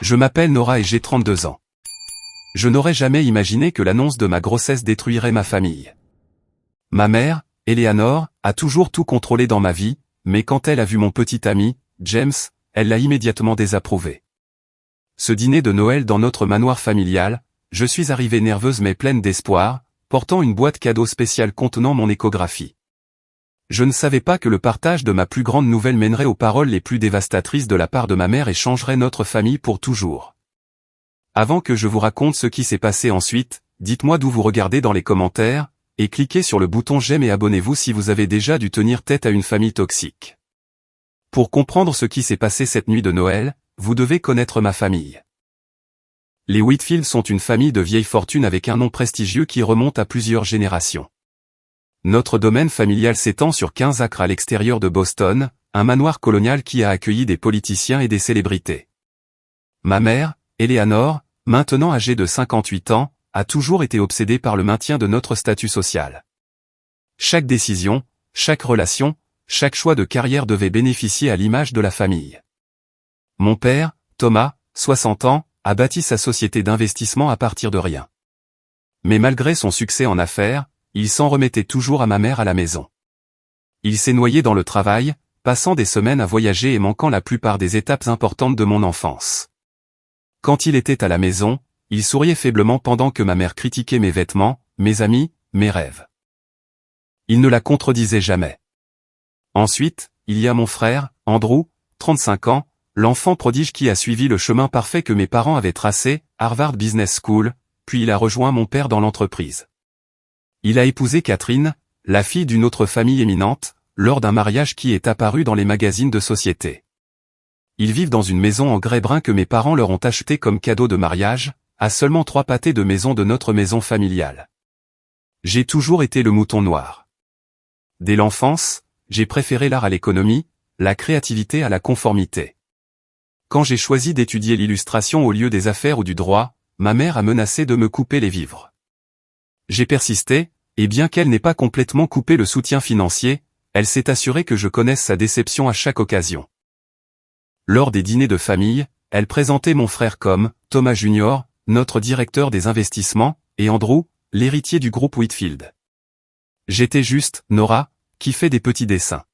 Je m'appelle Nora et j'ai 32 ans. Je n'aurais jamais imaginé que l'annonce de ma grossesse détruirait ma famille. Ma mère, Eleanor, a toujours tout contrôlé dans ma vie, mais quand elle a vu mon petit ami, James, elle l'a immédiatement désapprouvé. Ce dîner de Noël dans notre manoir familial, je suis arrivée nerveuse mais pleine d'espoir, portant une boîte cadeau spéciale contenant mon échographie. Je ne savais pas que le partage de ma plus grande nouvelle mènerait aux paroles les plus dévastatrices de la part de ma mère et changerait notre famille pour toujours. Avant que je vous raconte ce qui s'est passé ensuite, dites-moi d'où vous regardez dans les commentaires, et cliquez sur le bouton j'aime et abonnez-vous si vous avez déjà dû tenir tête à une famille toxique. Pour comprendre ce qui s'est passé cette nuit de Noël, vous devez connaître ma famille. Les Whitfield sont une famille de vieille fortune avec un nom prestigieux qui remonte à plusieurs générations. Notre domaine familial s'étend sur 15 acres à l'extérieur de Boston, un manoir colonial qui a accueilli des politiciens et des célébrités. Ma mère, Eleanor, maintenant âgée de 58 ans, a toujours été obsédée par le maintien de notre statut social. Chaque décision, chaque relation, chaque choix de carrière devait bénéficier à l'image de la famille. Mon père, Thomas, 60 ans, a bâti sa société d'investissement à partir de rien. Mais malgré son succès en affaires, il s'en remettait toujours à ma mère à la maison. Il s'est noyé dans le travail, passant des semaines à voyager et manquant la plupart des étapes importantes de mon enfance. Quand il était à la maison, il souriait faiblement pendant que ma mère critiquait mes vêtements, mes amis, mes rêves. Il ne la contredisait jamais. Ensuite, il y a mon frère, Andrew, 35 ans, l'enfant prodige qui a suivi le chemin parfait que mes parents avaient tracé, Harvard Business School, puis il a rejoint mon père dans l'entreprise. Il a épousé Catherine, la fille d'une autre famille éminente, lors d'un mariage qui est apparu dans les magazines de société. Ils vivent dans une maison en grès brun que mes parents leur ont achetée comme cadeau de mariage, à seulement 3 pâtés de maison de notre maison familiale. J'ai toujours été le mouton noir. Dès l'enfance, j'ai préféré l'art à l'économie, la créativité à la conformité. Quand j'ai choisi d'étudier l'illustration au lieu des affaires ou du droit, ma mère a menacé de me couper les vivres. J'ai persisté, et bien qu'elle n'ait pas complètement coupé le soutien financier, elle s'est assurée que je connaisse sa déception à chaque occasion. Lors des dîners de famille, elle présentait mon frère comme Thomas Jr., notre directeur des investissements, et Andrew, l'héritier du groupe Whitfield. J'étais juste Nora, qui fait des petits dessins.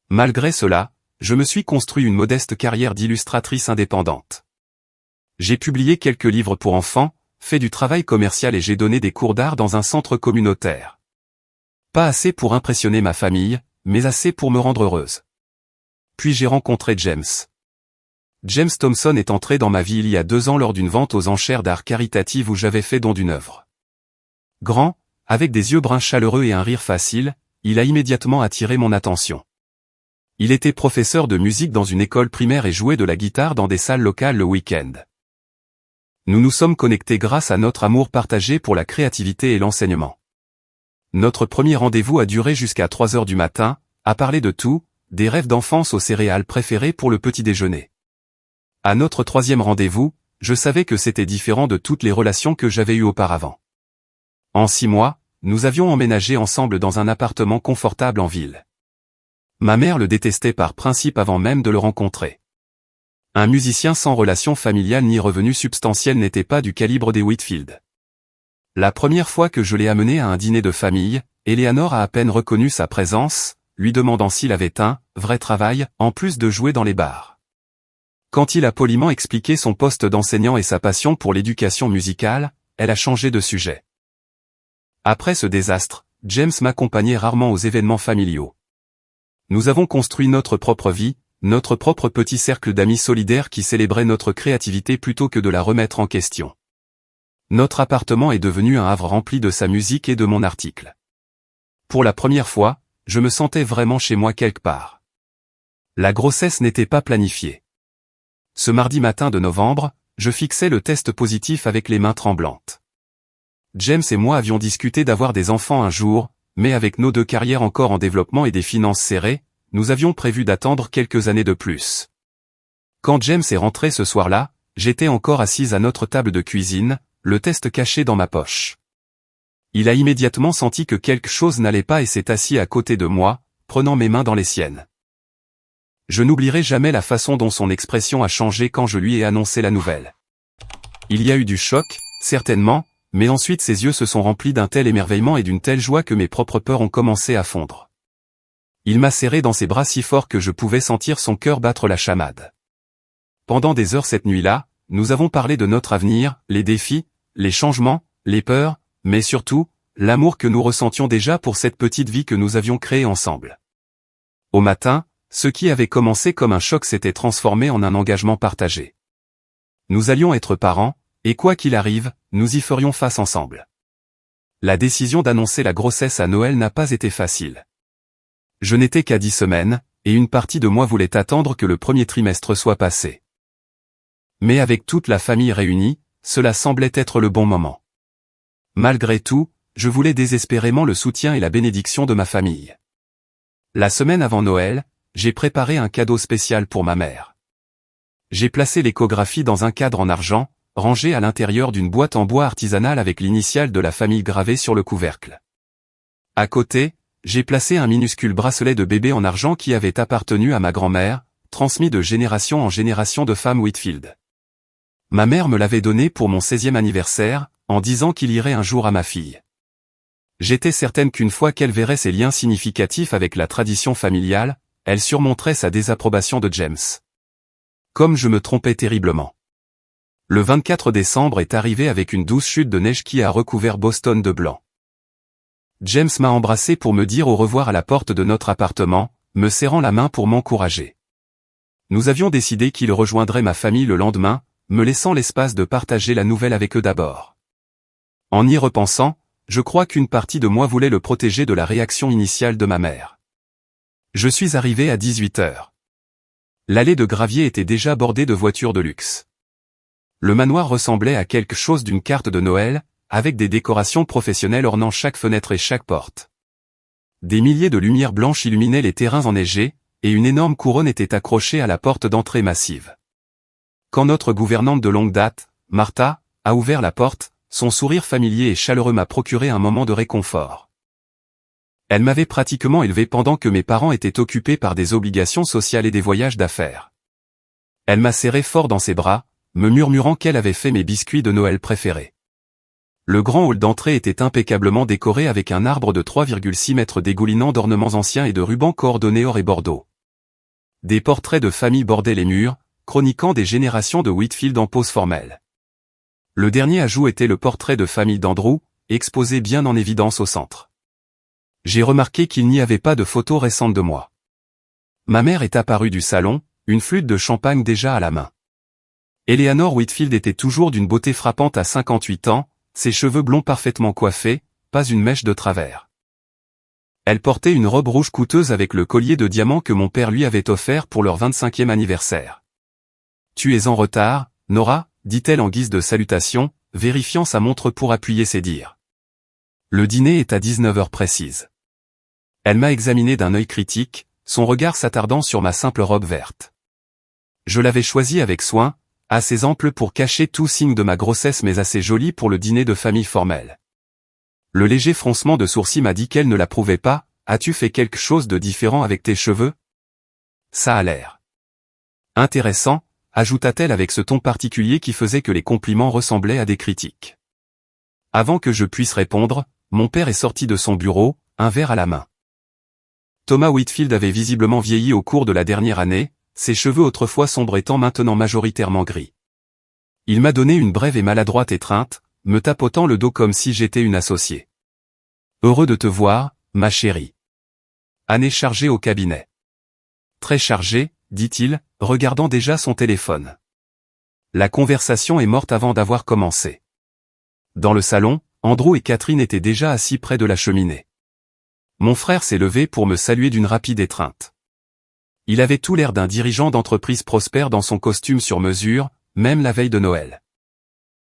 Malgré cela, je me suis construit une modeste carrière d'illustratrice indépendante. J'ai publié quelques livres pour enfants, fait du travail commercial et j'ai donné des cours d'art dans un centre communautaire. Pas assez pour impressionner ma famille, mais assez pour me rendre heureuse. Puis j'ai rencontré James. James Thompson est entré dans ma vie il y a 2 ans lors d'une vente aux enchères d'art caritative où j'avais fait don d'une œuvre. Grand, avec des yeux bruns chaleureux et un rire facile, il a immédiatement attiré mon attention. Il était professeur de musique dans une école primaire et jouait de la guitare dans des salles locales le week-end. Nous nous sommes connectés grâce à notre amour partagé pour la créativité et l'enseignement. Notre premier rendez-vous a duré jusqu'à 3 heures du matin, à parler de tout, des rêves d'enfance aux céréales préférées pour le petit déjeuner. À notre 3e rendez-vous, je savais que c'était différent de toutes les relations que j'avais eues auparavant. En 6 mois, nous avions emménagé ensemble dans un appartement confortable en ville. Ma mère le détestait par principe avant même de le rencontrer. Un musicien sans relation familiale ni revenu substantiel n'était pas du calibre des Whitfield. La première fois que je l'ai amené à un dîner de famille, Eleanor a à peine reconnu sa présence, lui demandant s'il avait un vrai travail, en plus de jouer dans les bars. Quand il a poliment expliqué son poste d'enseignant et sa passion pour l'éducation musicale, elle a changé de sujet. Après ce désastre, James m'accompagnait rarement aux événements familiaux. Nous avons construit notre propre vie, notre propre petit cercle d'amis solidaires qui célébraient notre créativité plutôt que de la remettre en question. Notre appartement est devenu un havre rempli de sa musique et de mon article. Pour la première fois, je me sentais vraiment chez moi quelque part. La grossesse n'était pas planifiée. Ce mardi matin de novembre, je fixais le test positif avec les mains tremblantes. James et moi avions discuté d'avoir des enfants un jour, mais avec nos 2 carrières encore en développement et des finances serrées, nous avions prévu d'attendre quelques années de plus. Quand James est rentré ce soir-là, j'étais encore assise à notre table de cuisine, le test caché dans ma poche. Il a immédiatement senti que quelque chose n'allait pas et s'est assis à côté de moi, prenant mes mains dans les siennes. Je n'oublierai jamais la façon dont son expression a changé quand je lui ai annoncé la nouvelle. Il y a eu du choc, certainement, mais ensuite ses yeux se sont remplis d'un tel émerveillement et d'une telle joie que mes propres peurs ont commencé à fondre. Il m'a serré dans ses bras si fort que je pouvais sentir son cœur battre la chamade. Pendant des heures cette nuit-là, nous avons parlé de notre avenir, les défis, les changements, les peurs, mais surtout, l'amour que nous ressentions déjà pour cette petite vie que nous avions créée ensemble. Au matin, ce qui avait commencé comme un choc s'était transformé en un engagement partagé. Nous allions être parents, et quoi qu'il arrive, nous y ferions face ensemble. La décision d'annoncer la grossesse à Noël n'a pas été facile. Je n'étais qu'à 10 semaines, et une partie de moi voulait attendre que le premier trimestre soit passé. Mais avec toute la famille réunie, cela semblait être le bon moment. Malgré tout, je voulais désespérément le soutien et la bénédiction de ma famille. La semaine avant Noël, j'ai préparé un cadeau spécial pour ma mère. J'ai placé l'échographie dans un cadre en argent, rangé à l'intérieur d'une boîte en bois artisanale avec l'initiale de la famille gravée sur le couvercle. À côté, j'ai placé un minuscule bracelet de bébé en argent qui avait appartenu à ma grand-mère, transmis de génération en génération de femmes Whitfield. Ma mère me l'avait donné pour mon 16e anniversaire, en disant qu'il irait un jour à ma fille. J'étais certaine qu'une fois qu'elle verrait ces liens significatifs avec la tradition familiale, elle surmonterait sa désapprobation de James. Comme je me trompais terriblement. Le 24 décembre est arrivé avec une douce chute de neige qui a recouvert Boston de blanc. James m'a embrassé pour me dire au revoir à la porte de notre appartement, me serrant la main pour m'encourager. Nous avions décidé qu'il rejoindrait ma famille le lendemain, me laissant l'espace de partager la nouvelle avec eux d'abord. En y repensant, je crois qu'une partie de moi voulait le protéger de la réaction initiale de ma mère. Je suis arrivé à 18 h. L'allée de gravier était déjà bordée de voitures de luxe. Le manoir ressemblait à quelque chose d'une carte de Noël, avec des décorations professionnelles ornant chaque fenêtre et chaque porte. Des milliers de lumières blanches illuminaient les terrains enneigés, et une énorme couronne était accrochée à la porte d'entrée massive. Quand notre gouvernante de longue date, Martha, a ouvert la porte, son sourire familier et chaleureux m'a procuré un moment de réconfort. Elle m'avait pratiquement élevé pendant que mes parents étaient occupés par des obligations sociales et des voyages d'affaires. Elle m'a serré fort dans ses bras, me murmurant qu'elle avait fait mes biscuits de Noël préférés. Le grand hall d'entrée était impeccablement décoré avec un arbre de 3,6 mètres dégoulinant d'ornements anciens et de rubans coordonnés or et bordeaux. Des portraits de famille bordaient les murs, chroniquant des générations de Whitfield en pose formelle. Le dernier ajout était le portrait de famille d'Andrew, exposé bien en évidence au centre. J'ai remarqué qu'il n'y avait pas de photos récentes de moi. Ma mère est apparue du salon, une flûte de champagne déjà à la main. Eleanor Whitfield était toujours d'une beauté frappante à 58 ans, ses cheveux blonds parfaitement coiffés, pas une mèche de travers. Elle portait une robe rouge coûteuse avec le collier de diamants que mon père lui avait offert pour leur 25e anniversaire. « Tu es en retard, Nora », dit-elle en guise de salutation, vérifiant sa montre pour appuyer ses dires. Le dîner est à 19 h précises. Elle m'a examiné d'un œil critique, son regard s'attardant sur ma simple robe verte. Je l'avais choisie avec soin, assez ample pour cacher tout signe de ma grossesse mais assez jolie pour le dîner de famille formel. Le léger froncement de sourcils m'a dit qu'elle ne l'approuvait pas. « As-tu fait quelque chose de différent avec tes cheveux ? Ça a l'air intéressant, ajouta-t-elle avec ce ton particulier qui faisait que les compliments ressemblaient à des critiques. Avant que je puisse répondre, mon père est sorti de son bureau, un verre à la main. Thomas Whitfield avait visiblement vieilli au cours de la dernière année, ses cheveux autrefois sombres étant maintenant majoritairement gris. Il m'a donné une brève et maladroite étreinte, me tapotant le dos comme si j'étais une associée. « Heureux de te voir, ma chérie. » Année chargée au cabinet. « Très chargée, » dit-il, regardant déjà son téléphone. La conversation est morte avant d'avoir commencé. Dans le salon, Andrew et Catherine étaient déjà assis près de la cheminée. Mon frère s'est levé pour me saluer d'une rapide étreinte. Il avait tout l'air d'un dirigeant d'entreprise prospère dans son costume sur mesure, même la veille de Noël.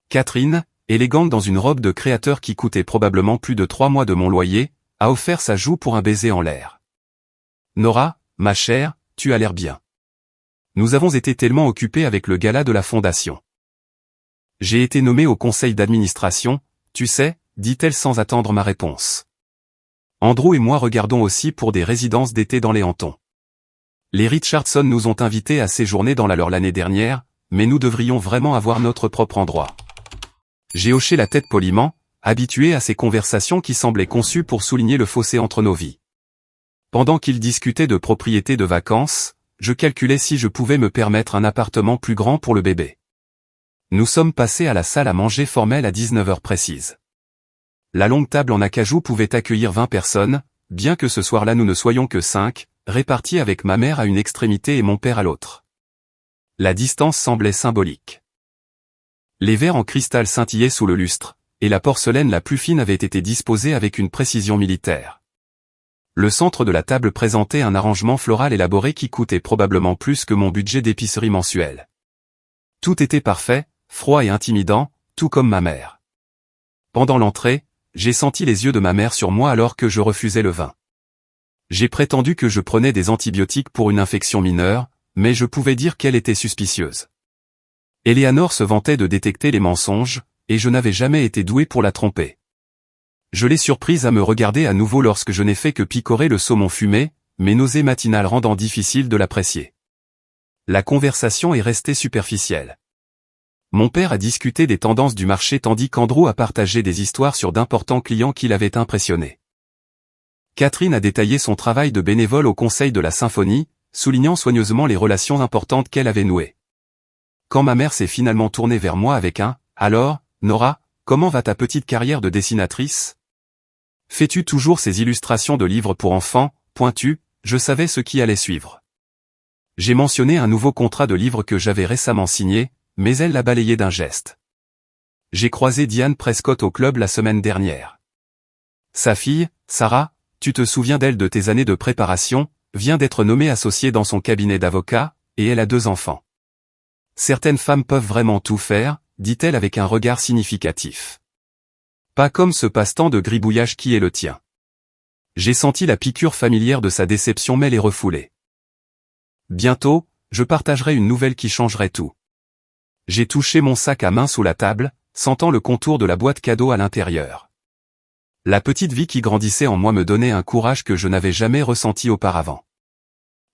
Catherine, élégante dans une robe de créateur qui coûtait probablement plus de 3 mois de mon loyer, a offert sa joue pour un baiser en l'air. « Nora, ma chère, tu as l'air bien. Nous avons été tellement occupés avec le gala de la fondation. J'ai été nommée au conseil d'administration, tu sais, dit-elle sans attendre ma réponse. Andrew et moi regardons aussi pour des résidences d'été dans les Hamptons. Les Richardson nous ont invités à séjourner dans la leur l'année dernière, mais nous devrions vraiment avoir notre propre endroit. J'ai hoché la tête poliment, habitué à ces conversations qui semblaient conçues pour souligner le fossé entre nos vies. Pendant qu'ils discutaient de propriétés de vacances, je calculais si je pouvais me permettre un appartement plus grand pour le bébé. Nous sommes passés à la salle à manger formelle à 19h précise. La longue table en acajou pouvait accueillir 20 personnes, bien que ce soir-là nous ne soyons que 5, répartis avec ma mère à une extrémité et mon père à l'autre. La distance semblait symbolique. Les verres en cristal scintillaient sous le lustre, et la porcelaine la plus fine avait été disposée avec une précision militaire. Le centre de la table présentait un arrangement floral élaboré qui coûtait probablement plus que mon budget d'épicerie mensuel. Tout était parfait, froid et intimidant, tout comme ma mère. Pendant l'entrée, j'ai senti les yeux de ma mère sur moi alors que je refusais le vin. J'ai prétendu que je prenais des antibiotiques pour une infection mineure, mais je pouvais dire qu'elle était suspicieuse. Eleanor se vantait de détecter les mensonges, et je n'avais jamais été doué pour la tromper. Je l'ai surprise à me regarder à nouveau lorsque je n'ai fait que picorer le saumon fumé, mes nausées matinales rendant difficile de l'apprécier. La conversation est restée superficielle. Mon père a discuté des tendances du marché tandis qu'Andrew a partagé des histoires sur d'importants clients qui l'avaient impressionné. Catherine a détaillé son travail de bénévole au Conseil de la Symphonie, soulignant soigneusement les relations importantes qu'elle avait nouées. Quand ma mère s'est finalement tournée vers moi avec un « Alors, Nora, comment va ta petite carrière de dessinatrice ? Fais-tu toujours ces illustrations de livres pour enfants ?» Je savais ce qui allait suivre. J'ai mentionné un nouveau contrat de livre que j'avais récemment signé, mais elle l'a balayé d'un geste. J'ai croisé Diane Prescott au club la semaine dernière. Sa fille, Sarah, tu te souviens d'elle de tes années de préparation, vient d'être nommée associée dans son cabinet d'avocat, et elle a 2 enfants. Certaines femmes peuvent vraiment tout faire, dit-elle avec un regard significatif. Pas comme ce passe-temps de gribouillage qui est le tien. J'ai senti la piqûre familière de sa déception mais les refoulée. Bientôt, je partagerai une nouvelle qui changerait tout. J'ai touché mon sac à main sous la table, sentant le contour de la boîte cadeau à l'intérieur. La petite vie qui grandissait en moi me donnait un courage que je n'avais jamais ressenti auparavant.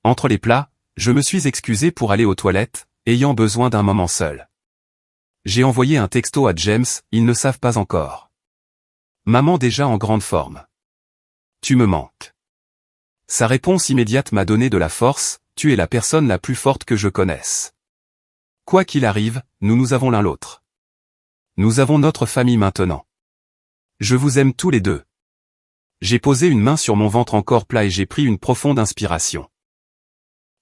Entre les plats, je me suis excusé pour aller aux toilettes, ayant besoin d'un moment seul. J'ai envoyé un texto à James, ils ne savent pas encore. Maman déjà en grande forme. Tu me manques. Sa réponse immédiate m'a donné de la force, tu es la personne la plus forte que je connaisse. Quoi qu'il arrive, nous avons l'un l'autre. Nous avons notre famille maintenant. Je vous aime tous les deux. J'ai posé une main sur mon ventre encore plat et j'ai pris une profonde inspiration.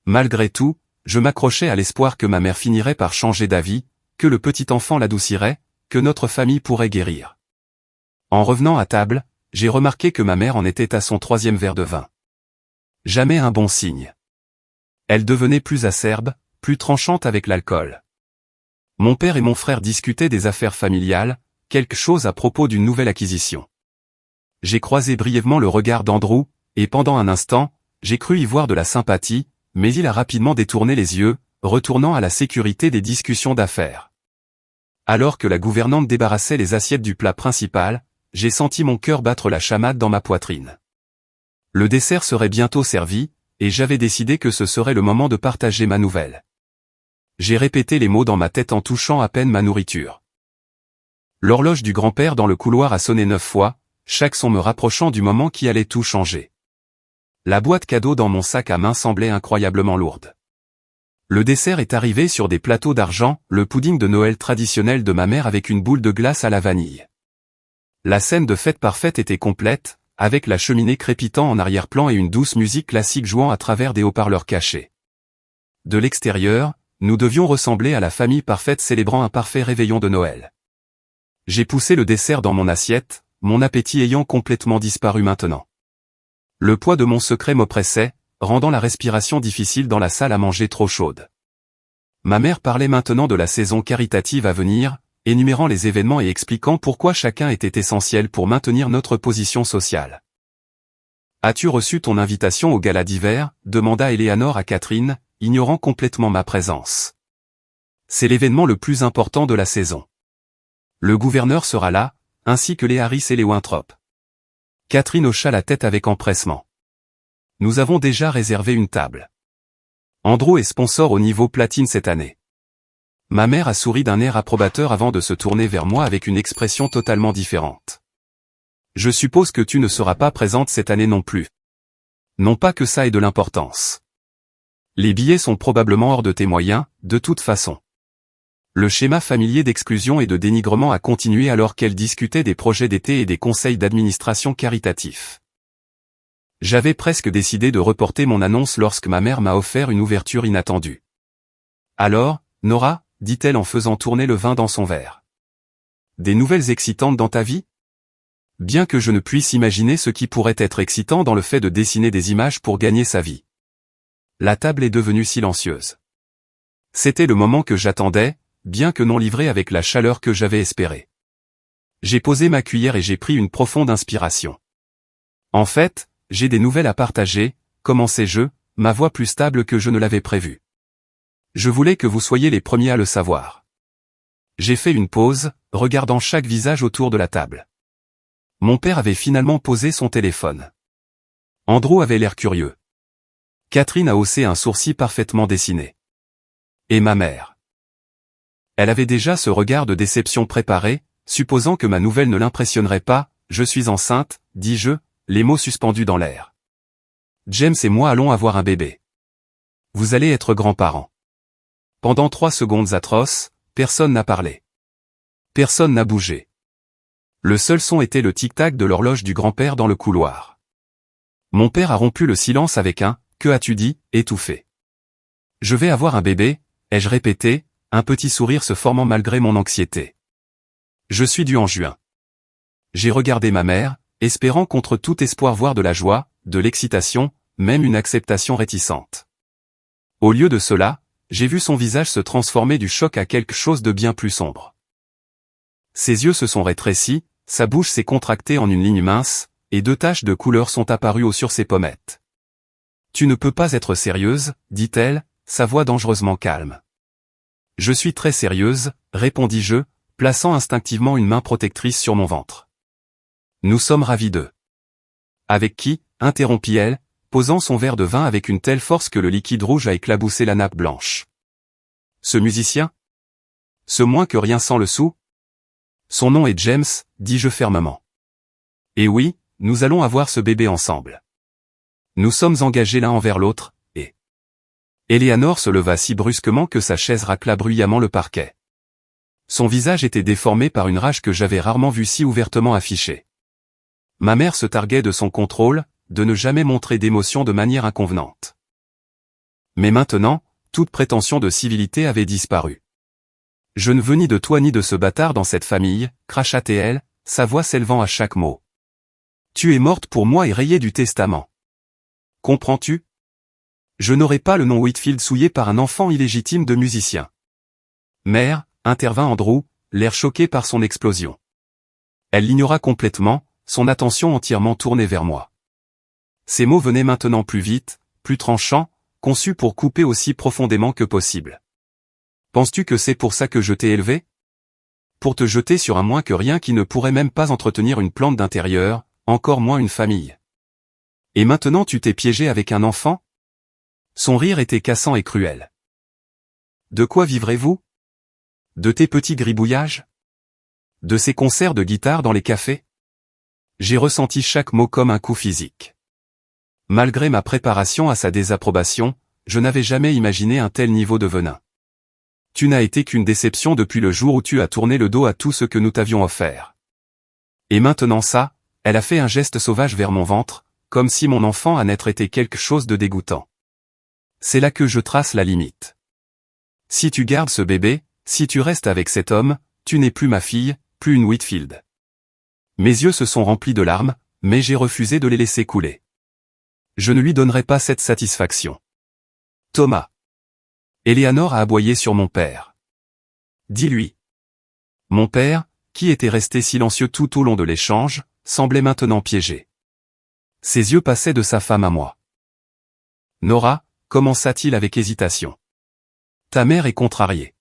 Malgré tout, je m'accrochais à l'espoir que ma mère finirait par changer d'avis, que le petit enfant l'adoucirait, que notre famille pourrait guérir. En revenant à table, j'ai remarqué que ma mère en était à son 3e verre de vin. Jamais un bon signe. Elle devenait plus acerbe, plus tranchante avec l'alcool. Mon père et mon frère discutaient des affaires familiales, quelque chose à propos d'une nouvelle acquisition. J'ai croisé brièvement le regard d'Andrew, et pendant un instant, j'ai cru y voir de la sympathie, mais il a rapidement détourné les yeux, retournant à la sécurité des discussions d'affaires. Alors que la gouvernante débarrassait les assiettes du plat principal, j'ai senti mon cœur battre la chamade dans ma poitrine. Le dessert serait bientôt servi, et j'avais décidé que ce serait le moment de partager ma nouvelle. J'ai répété les mots dans ma tête en touchant à peine ma nourriture. L'horloge du grand-père dans le couloir a sonné 9 fois, chaque son me rapprochant du moment qui allait tout changer. La boîte cadeau dans mon sac à main semblait incroyablement lourde. Le dessert est arrivé sur des plateaux d'argent, le pudding de Noël traditionnel de ma mère avec une boule de glace à la vanille. La scène de fête parfaite était complète, avec la cheminée crépitant en arrière-plan et une douce musique classique jouant à travers des haut-parleurs cachés. De l'extérieur, nous devions ressembler à la famille parfaite célébrant un parfait réveillon de Noël. J'ai poussé le dessert dans mon assiette, mon appétit ayant complètement disparu maintenant. Le poids de mon secret m'oppressait, rendant la respiration difficile dans la salle à manger trop chaude. Ma mère parlait maintenant de la saison caritative à venir, énumérant les événements et expliquant pourquoi chacun était essentiel pour maintenir notre position sociale. « As-tu reçu ton invitation au gala d'hiver » demanda Eleanor à Catherine, ignorant complètement ma présence. « C'est l'événement le plus important de la saison. Le gouverneur sera là, ainsi que les Harris et les Winthrop. » Catherine hocha la tête avec empressement. « Nous avons déjà réservé une table. Andrew est sponsor au niveau platine cette année. Ma mère a souri d'un air approbateur avant de se tourner vers moi avec une expression totalement différente. Je suppose que tu ne seras pas présente cette année non plus. Non pas que ça ait de l'importance. Les billets sont probablement hors de tes moyens, de toute façon. Le schéma familier d'exclusion et de dénigrement a continué alors qu'elle discutait des projets d'été et des conseils d'administration caritatifs. J'avais presque décidé de reporter mon annonce lorsque ma mère m'a offert une ouverture inattendue. Alors, Nora, dit-elle en faisant tourner le vin dans son verre. Des nouvelles excitantes dans ta vie ? Bien que je ne puisse imaginer ce qui pourrait être excitant dans le fait de dessiner des images pour gagner sa vie. La table est devenue silencieuse. C'était le moment que j'attendais, bien que non livré avec la chaleur que j'avais espérée. J'ai posé ma cuillère et j'ai pris une profonde inspiration. En fait, j'ai des nouvelles à partager, commençai-je, ma voix plus stable que je ne l'avais prévu. Je voulais que vous soyez les premiers à le savoir. J'ai fait une pause, regardant chaque visage autour de la table. Mon père avait finalement posé son téléphone. Andrew avait l'air curieux. Catherine a haussé un sourcil parfaitement dessiné. Et ma mère. Elle avait déjà ce regard de déception préparé, supposant que ma nouvelle ne l'impressionnerait pas. Je suis enceinte, dis-je, les mots suspendus dans l'air. James et moi allons avoir un bébé. Vous allez être grands-parents. Pendant 3 secondes atroces, personne n'a parlé. Personne n'a bougé. Le seul son était le tic-tac de l'horloge du grand-père dans le couloir. Mon père a rompu le silence avec un « Que as-tu dit ?» étouffé. Je vais avoir un bébé, ai-je répété, un petit sourire se formant malgré mon anxiété. Je suis dû en juin. J'ai regardé ma mère, espérant contre tout espoir voir de la joie, de l'excitation, même une acceptation réticente. Au lieu de cela, j'ai vu son visage se transformer du choc à quelque chose de bien plus sombre. Ses yeux se sont rétrécis, sa bouche s'est contractée en une ligne mince, et 2 taches de couleur sont apparues sur ses pommettes. « Tu ne peux pas être sérieuse, dit-elle, sa voix dangereusement calme. « Je suis très sérieuse, répondis-je, plaçant instinctivement une main protectrice sur mon ventre. Nous sommes ravis d'eux. Avec qui, interrompit-elle, posant son verre de vin avec une telle force que le liquide rouge a éclaboussé la nappe blanche. Ce musicien? Ce moins que rien sans le sou? Son nom est James, dis-je fermement. Et oui, nous allons avoir ce bébé ensemble. Nous sommes engagés l'un envers l'autre, et... Eleanor se leva si brusquement que sa chaise racla bruyamment le parquet. Son visage était déformé par une rage que j'avais rarement vue si ouvertement affichée. Ma mère se targuait de son contrôle, de ne jamais montrer d'émotion de manière inconvenante. Mais maintenant, toute prétention de civilité avait disparu. Je ne veux ni de toi ni de ce bâtard dans cette famille, cracha-t-elle, sa voix s'élevant à chaque mot. Tu es morte pour moi et rayée du testament. Comprends-tu? Je n'aurai pas le nom Whitfield souillé par un enfant illégitime de musicien. Mère, intervint Andrew, l'air choqué par son explosion. Elle l'ignora complètement, son attention entièrement tournée vers moi. Ces mots venaient maintenant plus vite, plus tranchants, conçus pour couper aussi profondément que possible. Penses-tu que c'est pour ça que je t'ai élevé? Pour te jeter sur un moins que rien qui ne pourrait même pas entretenir une plante d'intérieur, encore moins une famille. Et maintenant tu t'es piégé avec un enfant? Son rire était cassant et cruel. De quoi vivrez-vous? De tes petits gribouillages? De ces concerts de guitare dans les cafés? J'ai ressenti chaque mot comme un coup physique. Malgré ma préparation à sa désapprobation, je n'avais jamais imaginé un tel niveau de venin. Tu n'as été qu'une déception depuis le jour où tu as tourné le dos à tout ce que nous t'avions offert. Et maintenant ça, elle a fait un geste sauvage vers mon ventre, comme si mon enfant à naître était quelque chose de dégoûtant. C'est là que je trace la limite. Si tu gardes ce bébé, si tu restes avec cet homme, tu n'es plus ma fille, plus une Whitfield. Mes yeux se sont remplis de larmes, mais j'ai refusé de les laisser couler. Je ne lui donnerai pas cette satisfaction. Thomas. Eleanor a aboyé sur mon père. Dis-lui. Mon père, qui était resté silencieux tout au long de l'échange, semblait maintenant piégé. Ses yeux passaient de sa femme à moi. Nora, commença-t-il avec hésitation. Ta mère est contrariée.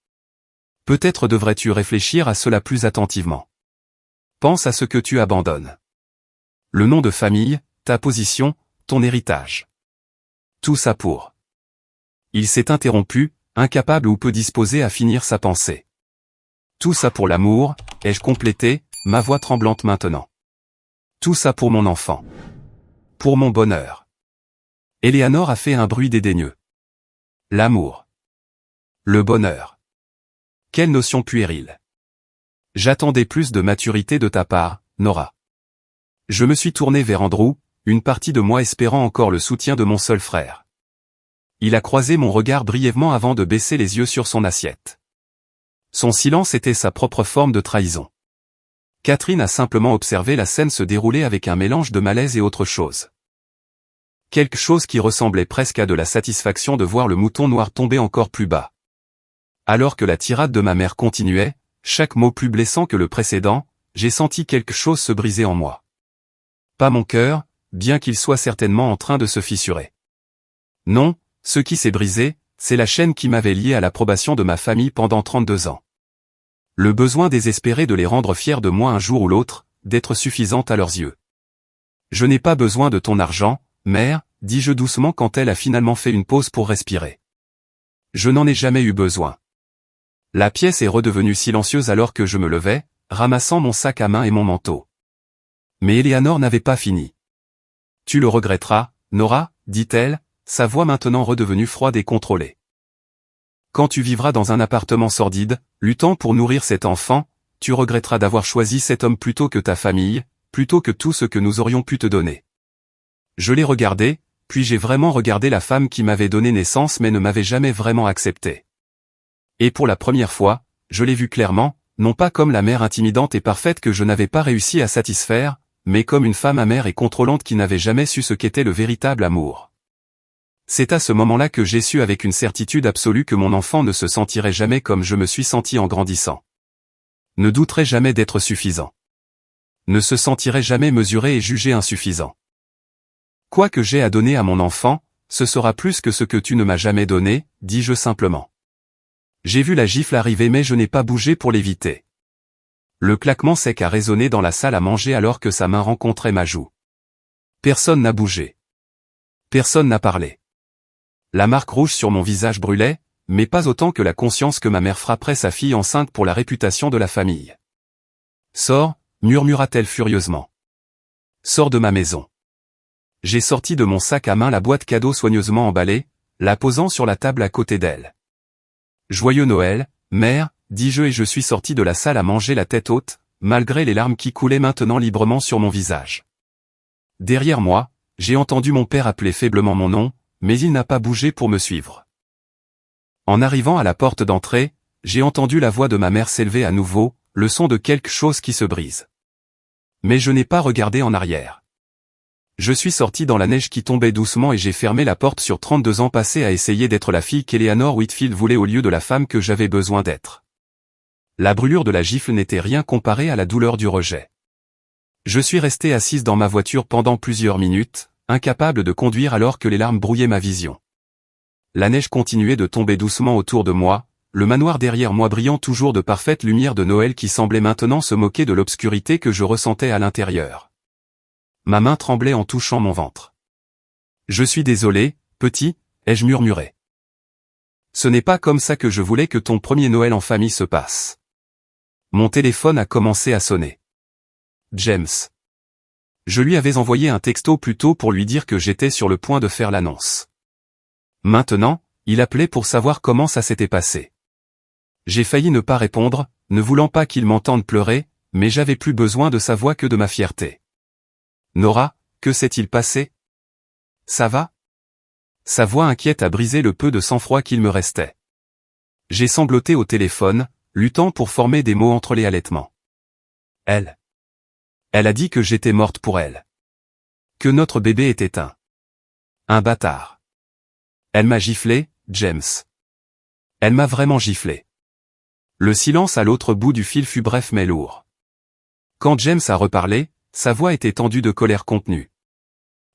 Peut-être devrais-tu réfléchir à cela plus attentivement. Pense à ce que tu abandonnes. Le nom de famille, ta position, ton héritage. Tout ça pour. Il s'est interrompu, incapable ou peu disposé à finir sa pensée. Tout ça pour l'amour, ai-je complété, ma voix tremblante maintenant. Tout ça pour mon enfant. Pour mon bonheur. Eleanor a fait un bruit dédaigneux. L'amour. Le bonheur. Quelle notion puérile. J'attendais plus de maturité de ta part, Nora. Je me suis tourné vers Andrew, une partie de moi espérant encore le soutien de mon seul frère. Il a croisé mon regard brièvement avant de baisser les yeux sur son assiette. Son silence était sa propre forme de trahison. Catherine a simplement observé la scène se dérouler avec un mélange de malaise et autre chose. Quelque chose qui ressemblait presque à de la satisfaction de voir le mouton noir tomber encore plus bas. Alors que la tirade de ma mère continuait, chaque mot plus blessant que le précédent, j'ai senti quelque chose se briser en moi. Pas mon cœur, bien qu'il soit certainement en train de se fissurer. Non, ce qui s'est brisé, c'est la chaîne qui m'avait lié à l'approbation de ma famille pendant 32 ans. Le besoin désespéré de les rendre fiers de moi un jour ou l'autre, d'être suffisante à leurs yeux. Je n'ai pas besoin de ton argent, mère, dis-je doucement quand elle a finalement fait une pause pour respirer. Je n'en ai jamais eu besoin. La pièce est redevenue silencieuse alors que je me levais, ramassant mon sac à main et mon manteau. Mais Eleanor n'avait pas fini. Tu le regretteras, Nora, dit-elle, sa voix maintenant redevenue froide et contrôlée. Quand tu vivras dans un appartement sordide, luttant pour nourrir cet enfant, tu regretteras d'avoir choisi cet homme plutôt que ta famille, plutôt que tout ce que nous aurions pu te donner. Je l'ai regardé, puis j'ai vraiment regardé la femme qui m'avait donné naissance mais ne m'avait jamais vraiment accepté. Et pour la première fois, je l'ai vue clairement, non pas comme la mère intimidante et parfaite que je n'avais pas réussi à satisfaire, mais comme une femme amère et contrôlante qui n'avait jamais su ce qu'était le véritable amour. C'est à ce moment-là que j'ai su avec une certitude absolue que mon enfant ne se sentirait jamais comme je me suis senti en grandissant. Ne douterait jamais d'être suffisant. Ne se sentirait jamais mesuré et jugé insuffisant. Quoi que j'ai à donner à mon enfant, ce sera plus que ce que tu ne m'as jamais donné, dis-je simplement. J'ai vu la gifle arriver mais je n'ai pas bougé pour l'éviter. Le claquement sec a résonné dans la salle à manger alors que sa main rencontrait ma joue. Personne n'a bougé. Personne n'a parlé. La marque rouge sur mon visage brûlait, mais pas autant que la conscience que ma mère frapperait sa fille enceinte pour la réputation de la famille. Sors, murmura-t-elle furieusement. Sors de ma maison. J'ai sorti de mon sac à main la boîte cadeau soigneusement emballée, la posant sur la table à côté d'elle. Joyeux Noël, mère, dis-je et je suis sorti de la salle à manger la tête haute, malgré les larmes qui coulaient maintenant librement sur mon visage. Derrière moi, j'ai entendu mon père appeler faiblement mon nom, mais il n'a pas bougé pour me suivre. En arrivant à la porte d'entrée, j'ai entendu la voix de ma mère s'élever à nouveau, le son de quelque chose qui se brise. Mais je n'ai pas regardé en arrière. Je suis sorti dans la neige qui tombait doucement et j'ai fermé la porte sur 32 ans passés à essayer d'être la fille qu'Eleanor Whitfield voulait au lieu de la femme que j'avais besoin d'être. La brûlure de la gifle n'était rien comparée à la douleur du rejet. Je suis resté assise dans ma voiture pendant plusieurs minutes, incapable de conduire alors que les larmes brouillaient ma vision. La neige continuait de tomber doucement autour de moi, le manoir derrière moi brillant toujours de parfaite lumière de Noël qui semblait maintenant se moquer de l'obscurité que je ressentais à l'intérieur. Ma main tremblait en touchant mon ventre. Je suis désolé, petit, ai-je murmuré. Ce n'est pas comme ça que je voulais que ton premier Noël en famille se passe. Mon téléphone a commencé à sonner. James. Je lui avais envoyé un texto plus tôt pour lui dire que j'étais sur le point de faire l'annonce. Maintenant, il appelait pour savoir comment ça s'était passé. J'ai failli ne pas répondre, ne voulant pas qu'il m'entende pleurer, mais j'avais plus besoin de sa voix que de ma fierté. Nora, que s'est-il passé? Ça va? Sa voix inquiète a brisé le peu de sang-froid qu'il me restait. J'ai sangloté au téléphone, luttant pour former des mots entre les halètements. Elle a dit que j'étais morte pour elle. Que notre bébé était un bâtard. Elle m'a giflé, James. Elle m'a vraiment giflé. Le silence à l'autre bout du fil fut bref mais lourd. Quand James a reparlé, sa voix était tendue de colère contenue.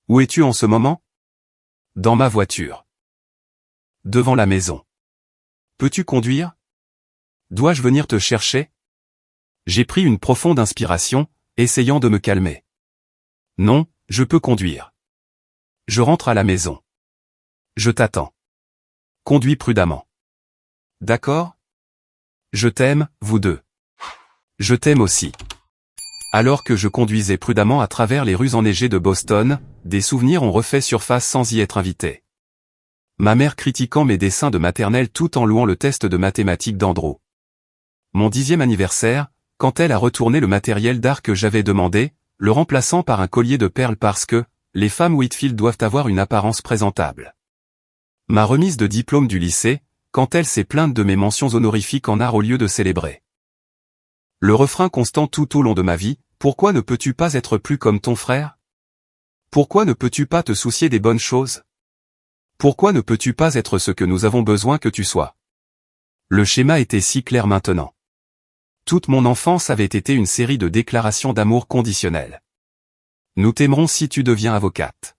Où es-tu en ce moment? Dans ma voiture. Devant la maison. Peux-tu conduire? Dois-je venir te chercher? J'ai pris une profonde inspiration, essayant de me calmer. Non, je peux conduire. Je rentre à la maison. Je t'attends. Conduis prudemment. D'accord? Je t'aime, vous deux. Je t'aime aussi. Alors que je conduisais prudemment à travers les rues enneigées de Boston, des souvenirs ont refait surface sans y être invité. Ma mère critiquant mes dessins de maternelle tout en louant le test de mathématiques d'Andrew. Mon 10e anniversaire, quand elle a retourné le matériel d'art que j'avais demandé, le remplaçant par un collier de perles parce que, les femmes Whitfield doivent avoir une apparence présentable. Ma remise de diplôme du lycée, quand elle s'est plainte de mes mentions honorifiques en art au lieu de célébrer. Le refrain constant tout au long de ma vie, pourquoi ne peux-tu pas être plus comme ton frère? Pourquoi ne peux-tu pas te soucier des bonnes choses? Pourquoi ne peux-tu pas être ce que nous avons besoin que tu sois? Le schéma était si clair maintenant. Toute mon enfance avait été une série de déclarations d'amour conditionnelles. Nous t'aimerons si tu deviens avocate.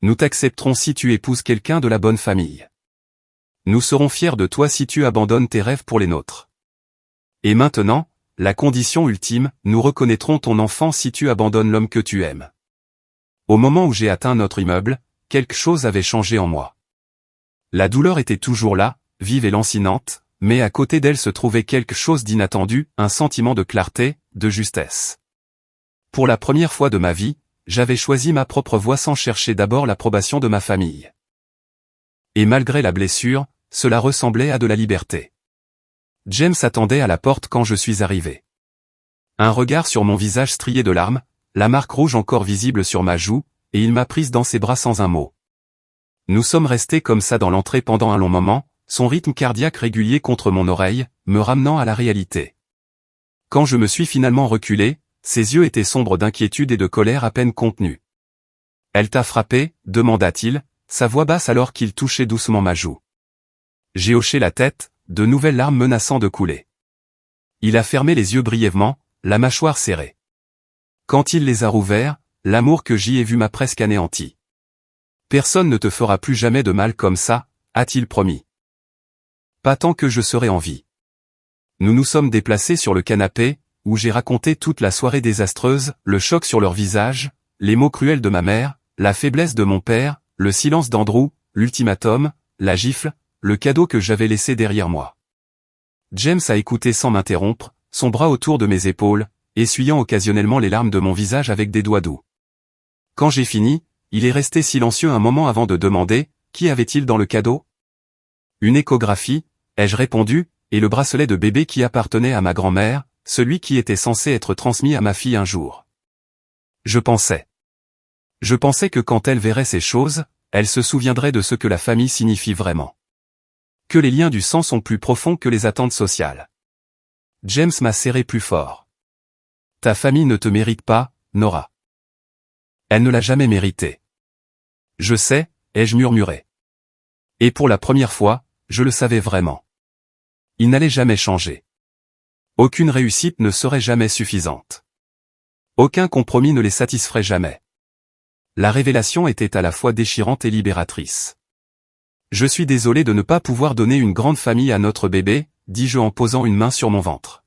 Nous t'accepterons si tu épouses quelqu'un de la bonne famille. Nous serons fiers de toi si tu abandonnes tes rêves pour les nôtres. Et maintenant, la condition ultime, nous reconnaîtrons ton enfant si tu abandonnes l'homme que tu aimes. Au moment où j'ai atteint notre immeuble, quelque chose avait changé en moi. La douleur était toujours là, vive et lancinante, mais à côté d'elle se trouvait quelque chose d'inattendu, un sentiment de clarté, de justesse. Pour la première fois de ma vie, j'avais choisi ma propre voie sans chercher d'abord l'approbation de ma famille. Et malgré la blessure, cela ressemblait à de la liberté. James attendait à la porte quand je suis arrivé. Un regard sur mon visage strié de larmes, la marque rouge encore visible sur ma joue, et il m'a prise dans ses bras sans un mot. Nous sommes restés comme ça dans l'entrée pendant un long moment, son rythme cardiaque régulier contre mon oreille, me ramenant à la réalité. Quand je me suis finalement reculé, ses yeux étaient sombres d'inquiétude et de colère à peine contenus. « Elle t'a frappé ?» demanda-t-il, sa voix basse alors qu'il touchait doucement ma joue. J'ai hoché la tête, de nouvelles larmes menaçant de couler. Il a fermé les yeux brièvement, la mâchoire serrée. Quand il les a rouverts, l'amour que j'y ai vu m'a presque anéanti. « Personne ne te fera plus jamais de mal comme ça, a-t-il promis. Pas tant que je serai en vie. » Nous nous sommes déplacés sur le canapé, où j'ai raconté toute la soirée désastreuse, le choc sur leur visage, les mots cruels de ma mère, la faiblesse de mon père, le silence d'Andrew, l'ultimatum, la gifle, le cadeau que j'avais laissé derrière moi. James a écouté sans m'interrompre, son bras autour de mes épaules, essuyant occasionnellement les larmes de mon visage avec des doigts doux. Quand j'ai fini, il est resté silencieux un moment avant de demander, qui avait-il dans le cadeau? Une échographie, ai-je répondu, et le bracelet de bébé qui appartenait à ma grand-mère, celui qui était censé être transmis à ma fille un jour. Je pensais que quand elle verrait ces choses, elle se souviendrait de ce que la famille signifie vraiment. Que les liens du sang sont plus profonds que les attentes sociales. James m'a serré plus fort. Ta famille ne te mérite pas, Nora. Elle ne l'a jamais mérité. Je sais, ai-je murmuré. Et pour la première fois, je le savais vraiment. Il n'allait jamais changer. Aucune réussite ne serait jamais suffisante. Aucun compromis ne les satisferait jamais. La révélation était à la fois déchirante et libératrice. Je suis désolé de ne pas pouvoir donner une grande famille à notre bébé, dis-je en posant une main sur mon ventre.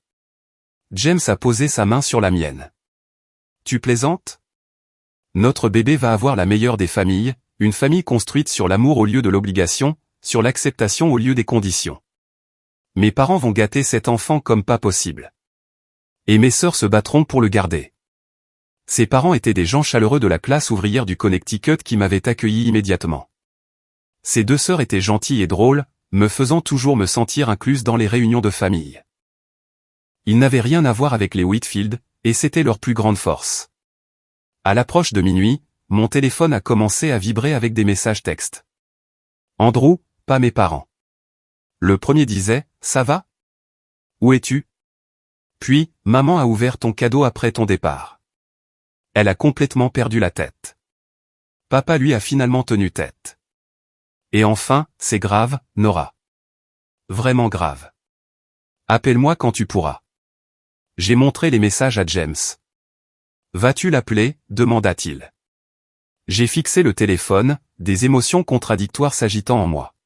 James a posé sa main sur la mienne. Tu plaisantes? Notre bébé va avoir la meilleure des familles, une famille construite sur l'amour au lieu de l'obligation, sur l'acceptation au lieu des conditions. Mes parents vont gâter cet enfant comme pas possible. Et mes sœurs se battront pour le garder. Ses parents étaient des gens chaleureux de la classe ouvrière du Connecticut qui m'avaient accueilli immédiatement. Ses deux sœurs étaient gentilles et drôles, me faisant toujours me sentir incluse dans les réunions de famille. Ils n'avaient rien à voir avec les Whitfield, et c'était leur plus grande force. À l'approche de minuit, mon téléphone a commencé à vibrer avec des messages textes. Andrew, pas mes parents. Le premier disait, ça va? Où es-tu? Puis, maman a ouvert ton cadeau après ton départ. Elle a complètement perdu la tête. Papa lui a finalement tenu tête. Et enfin, c'est grave, Nora. Vraiment grave. Appelle-moi quand tu pourras. J'ai montré les messages à James. Vas-tu l'appeler? Demanda-t-il. J'ai fixé le téléphone, des émotions contradictoires s'agitant en moi.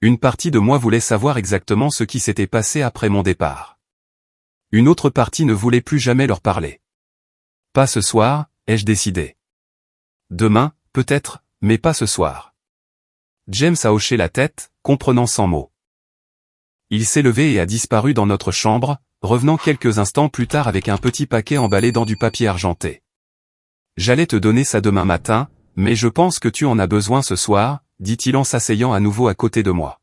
Une partie de moi voulait savoir exactement ce qui s'était passé après mon départ. Une autre partie ne voulait plus jamais leur parler. Pas ce soir, ai-je décidé. Demain, peut-être, mais pas ce soir. James a hoché la tête, comprenant sans mots. Il s'est levé et a disparu dans notre chambre, revenant quelques instants plus tard avec un petit paquet emballé dans du papier argenté. J'allais te donner ça demain matin, mais je pense que tu en as besoin ce soir, dit-il en s'asseyant à nouveau à côté de moi.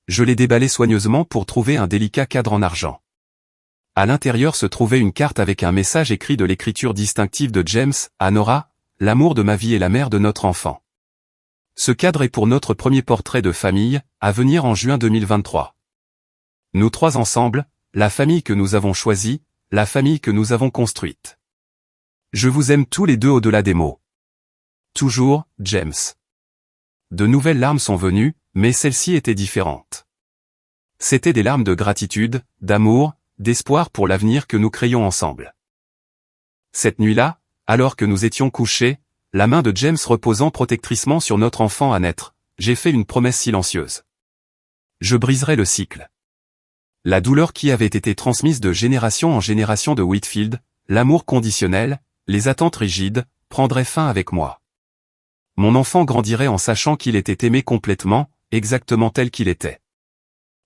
Je l'ai déballé soigneusement pour trouver un délicat cadre en argent. À l'intérieur se trouvait une carte avec un message écrit de l'écriture distinctive de James à Nora, l'amour de ma vie et la mère de notre enfant. Ce cadre est pour notre premier portrait de famille, à venir en juin 2023. Nous trois ensemble, la famille que nous avons choisie, la famille que nous avons construite. Je vous aime tous les deux au-delà des mots. Toujours, James. De nouvelles larmes sont venues, mais celles-ci étaient différentes. C'étaient des larmes de gratitude, d'amour, d'espoir pour l'avenir que nous créions ensemble. Cette nuit-là, alors que nous étions couchés, la main de James reposant protectriquement sur notre enfant à naître, j'ai fait une promesse silencieuse. Je briserai le cycle. La douleur qui avait été transmise de génération en génération de Whitfield, l'amour conditionnel, les attentes rigides, prendrait fin avec moi. Mon enfant grandirait en sachant qu'il était aimé complètement, exactement tel qu'il était.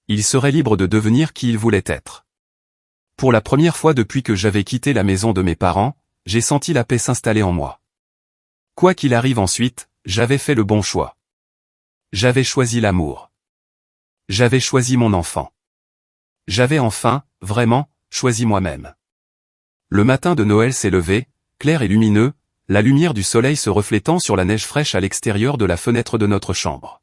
Il serait libre de devenir qui il voulait être. Pour la première fois depuis que j'avais quitté la maison de mes parents, j'ai senti la paix s'installer en moi. Quoi qu'il arrive ensuite, j'avais fait le bon choix. J'avais choisi l'amour. J'avais choisi mon enfant. J'avais enfin, vraiment, choisi moi-même. Le matin de Noël s'est levé, clair et lumineux, la lumière du soleil se reflétant sur la neige fraîche à l'extérieur de la fenêtre de notre chambre.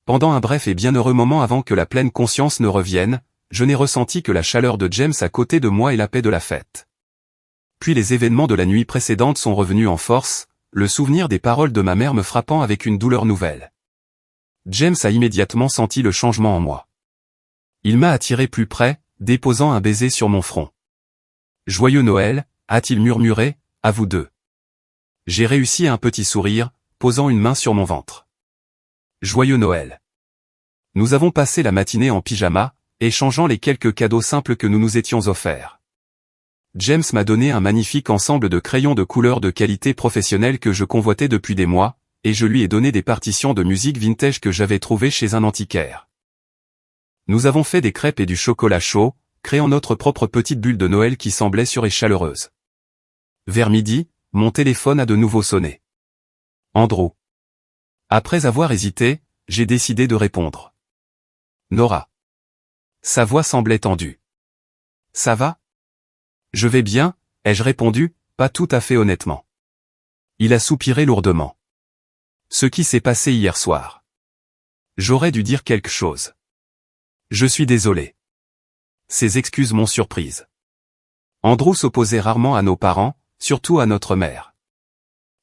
Pendant un bref et bienheureux moment avant que la pleine conscience ne revienne, je n'ai ressenti que la chaleur de James à côté de moi et la paix de la fête. Puis les événements de la nuit précédente sont revenus en force, le souvenir des paroles de ma mère me frappant avec une douleur nouvelle. James a immédiatement senti le changement en moi. Il m'a attiré plus près, déposant un baiser sur mon front. « Joyeux Noël », a-t-il murmuré, « à vous deux ». J'ai réussi un petit sourire, posant une main sur mon ventre. « Joyeux Noël ». Nous avons passé la matinée en pyjama, échangeant les quelques cadeaux simples que nous nous étions offerts. James m'a donné un magnifique ensemble de crayons de couleur de qualité professionnelle que je convoitais depuis des mois, et je lui ai donné des partitions de musique vintage que j'avais trouvées chez un antiquaire. Nous avons fait des crêpes et du chocolat chaud, créant notre propre petite bulle de Noël qui semblait sûre et chaleureuse. Vers midi, mon téléphone a de nouveau sonné. Andrew. Après avoir hésité, j'ai décidé de répondre. Nora. Sa voix semblait tendue. Ça va? Je vais bien, ai-je répondu, pas tout à fait honnêtement. Il a soupiré lourdement. Ce qui s'est passé hier soir. J'aurais dû dire quelque chose. Je suis désolé. Ces excuses m'ont surprise. Andrew s'opposait rarement à nos parents, surtout à notre mère.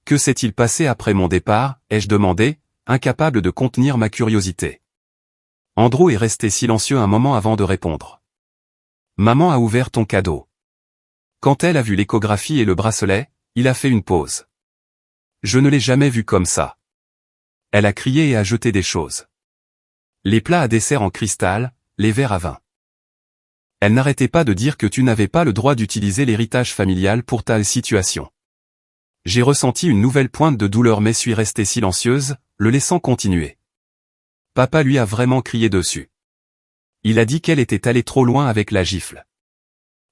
Que s'est-il passé après mon départ, ai-je demandé, incapable de contenir ma curiosité. Andrew est resté silencieux un moment avant de répondre. Maman a ouvert ton cadeau. Quand elle a vu l'échographie et le bracelet, il a fait une pause. Je ne l'ai jamais vu comme ça. Elle a crié et a jeté des choses. Les plats à dessert en cristal, les verres à vin. Elle n'arrêtait pas de dire que tu n'avais pas le droit d'utiliser l'héritage familial pour ta situation. J'ai ressenti une nouvelle pointe de douleur mais suis restée silencieuse, le laissant continuer. Papa lui a vraiment crié dessus. Il a dit qu'elle était allée trop loin avec la gifle.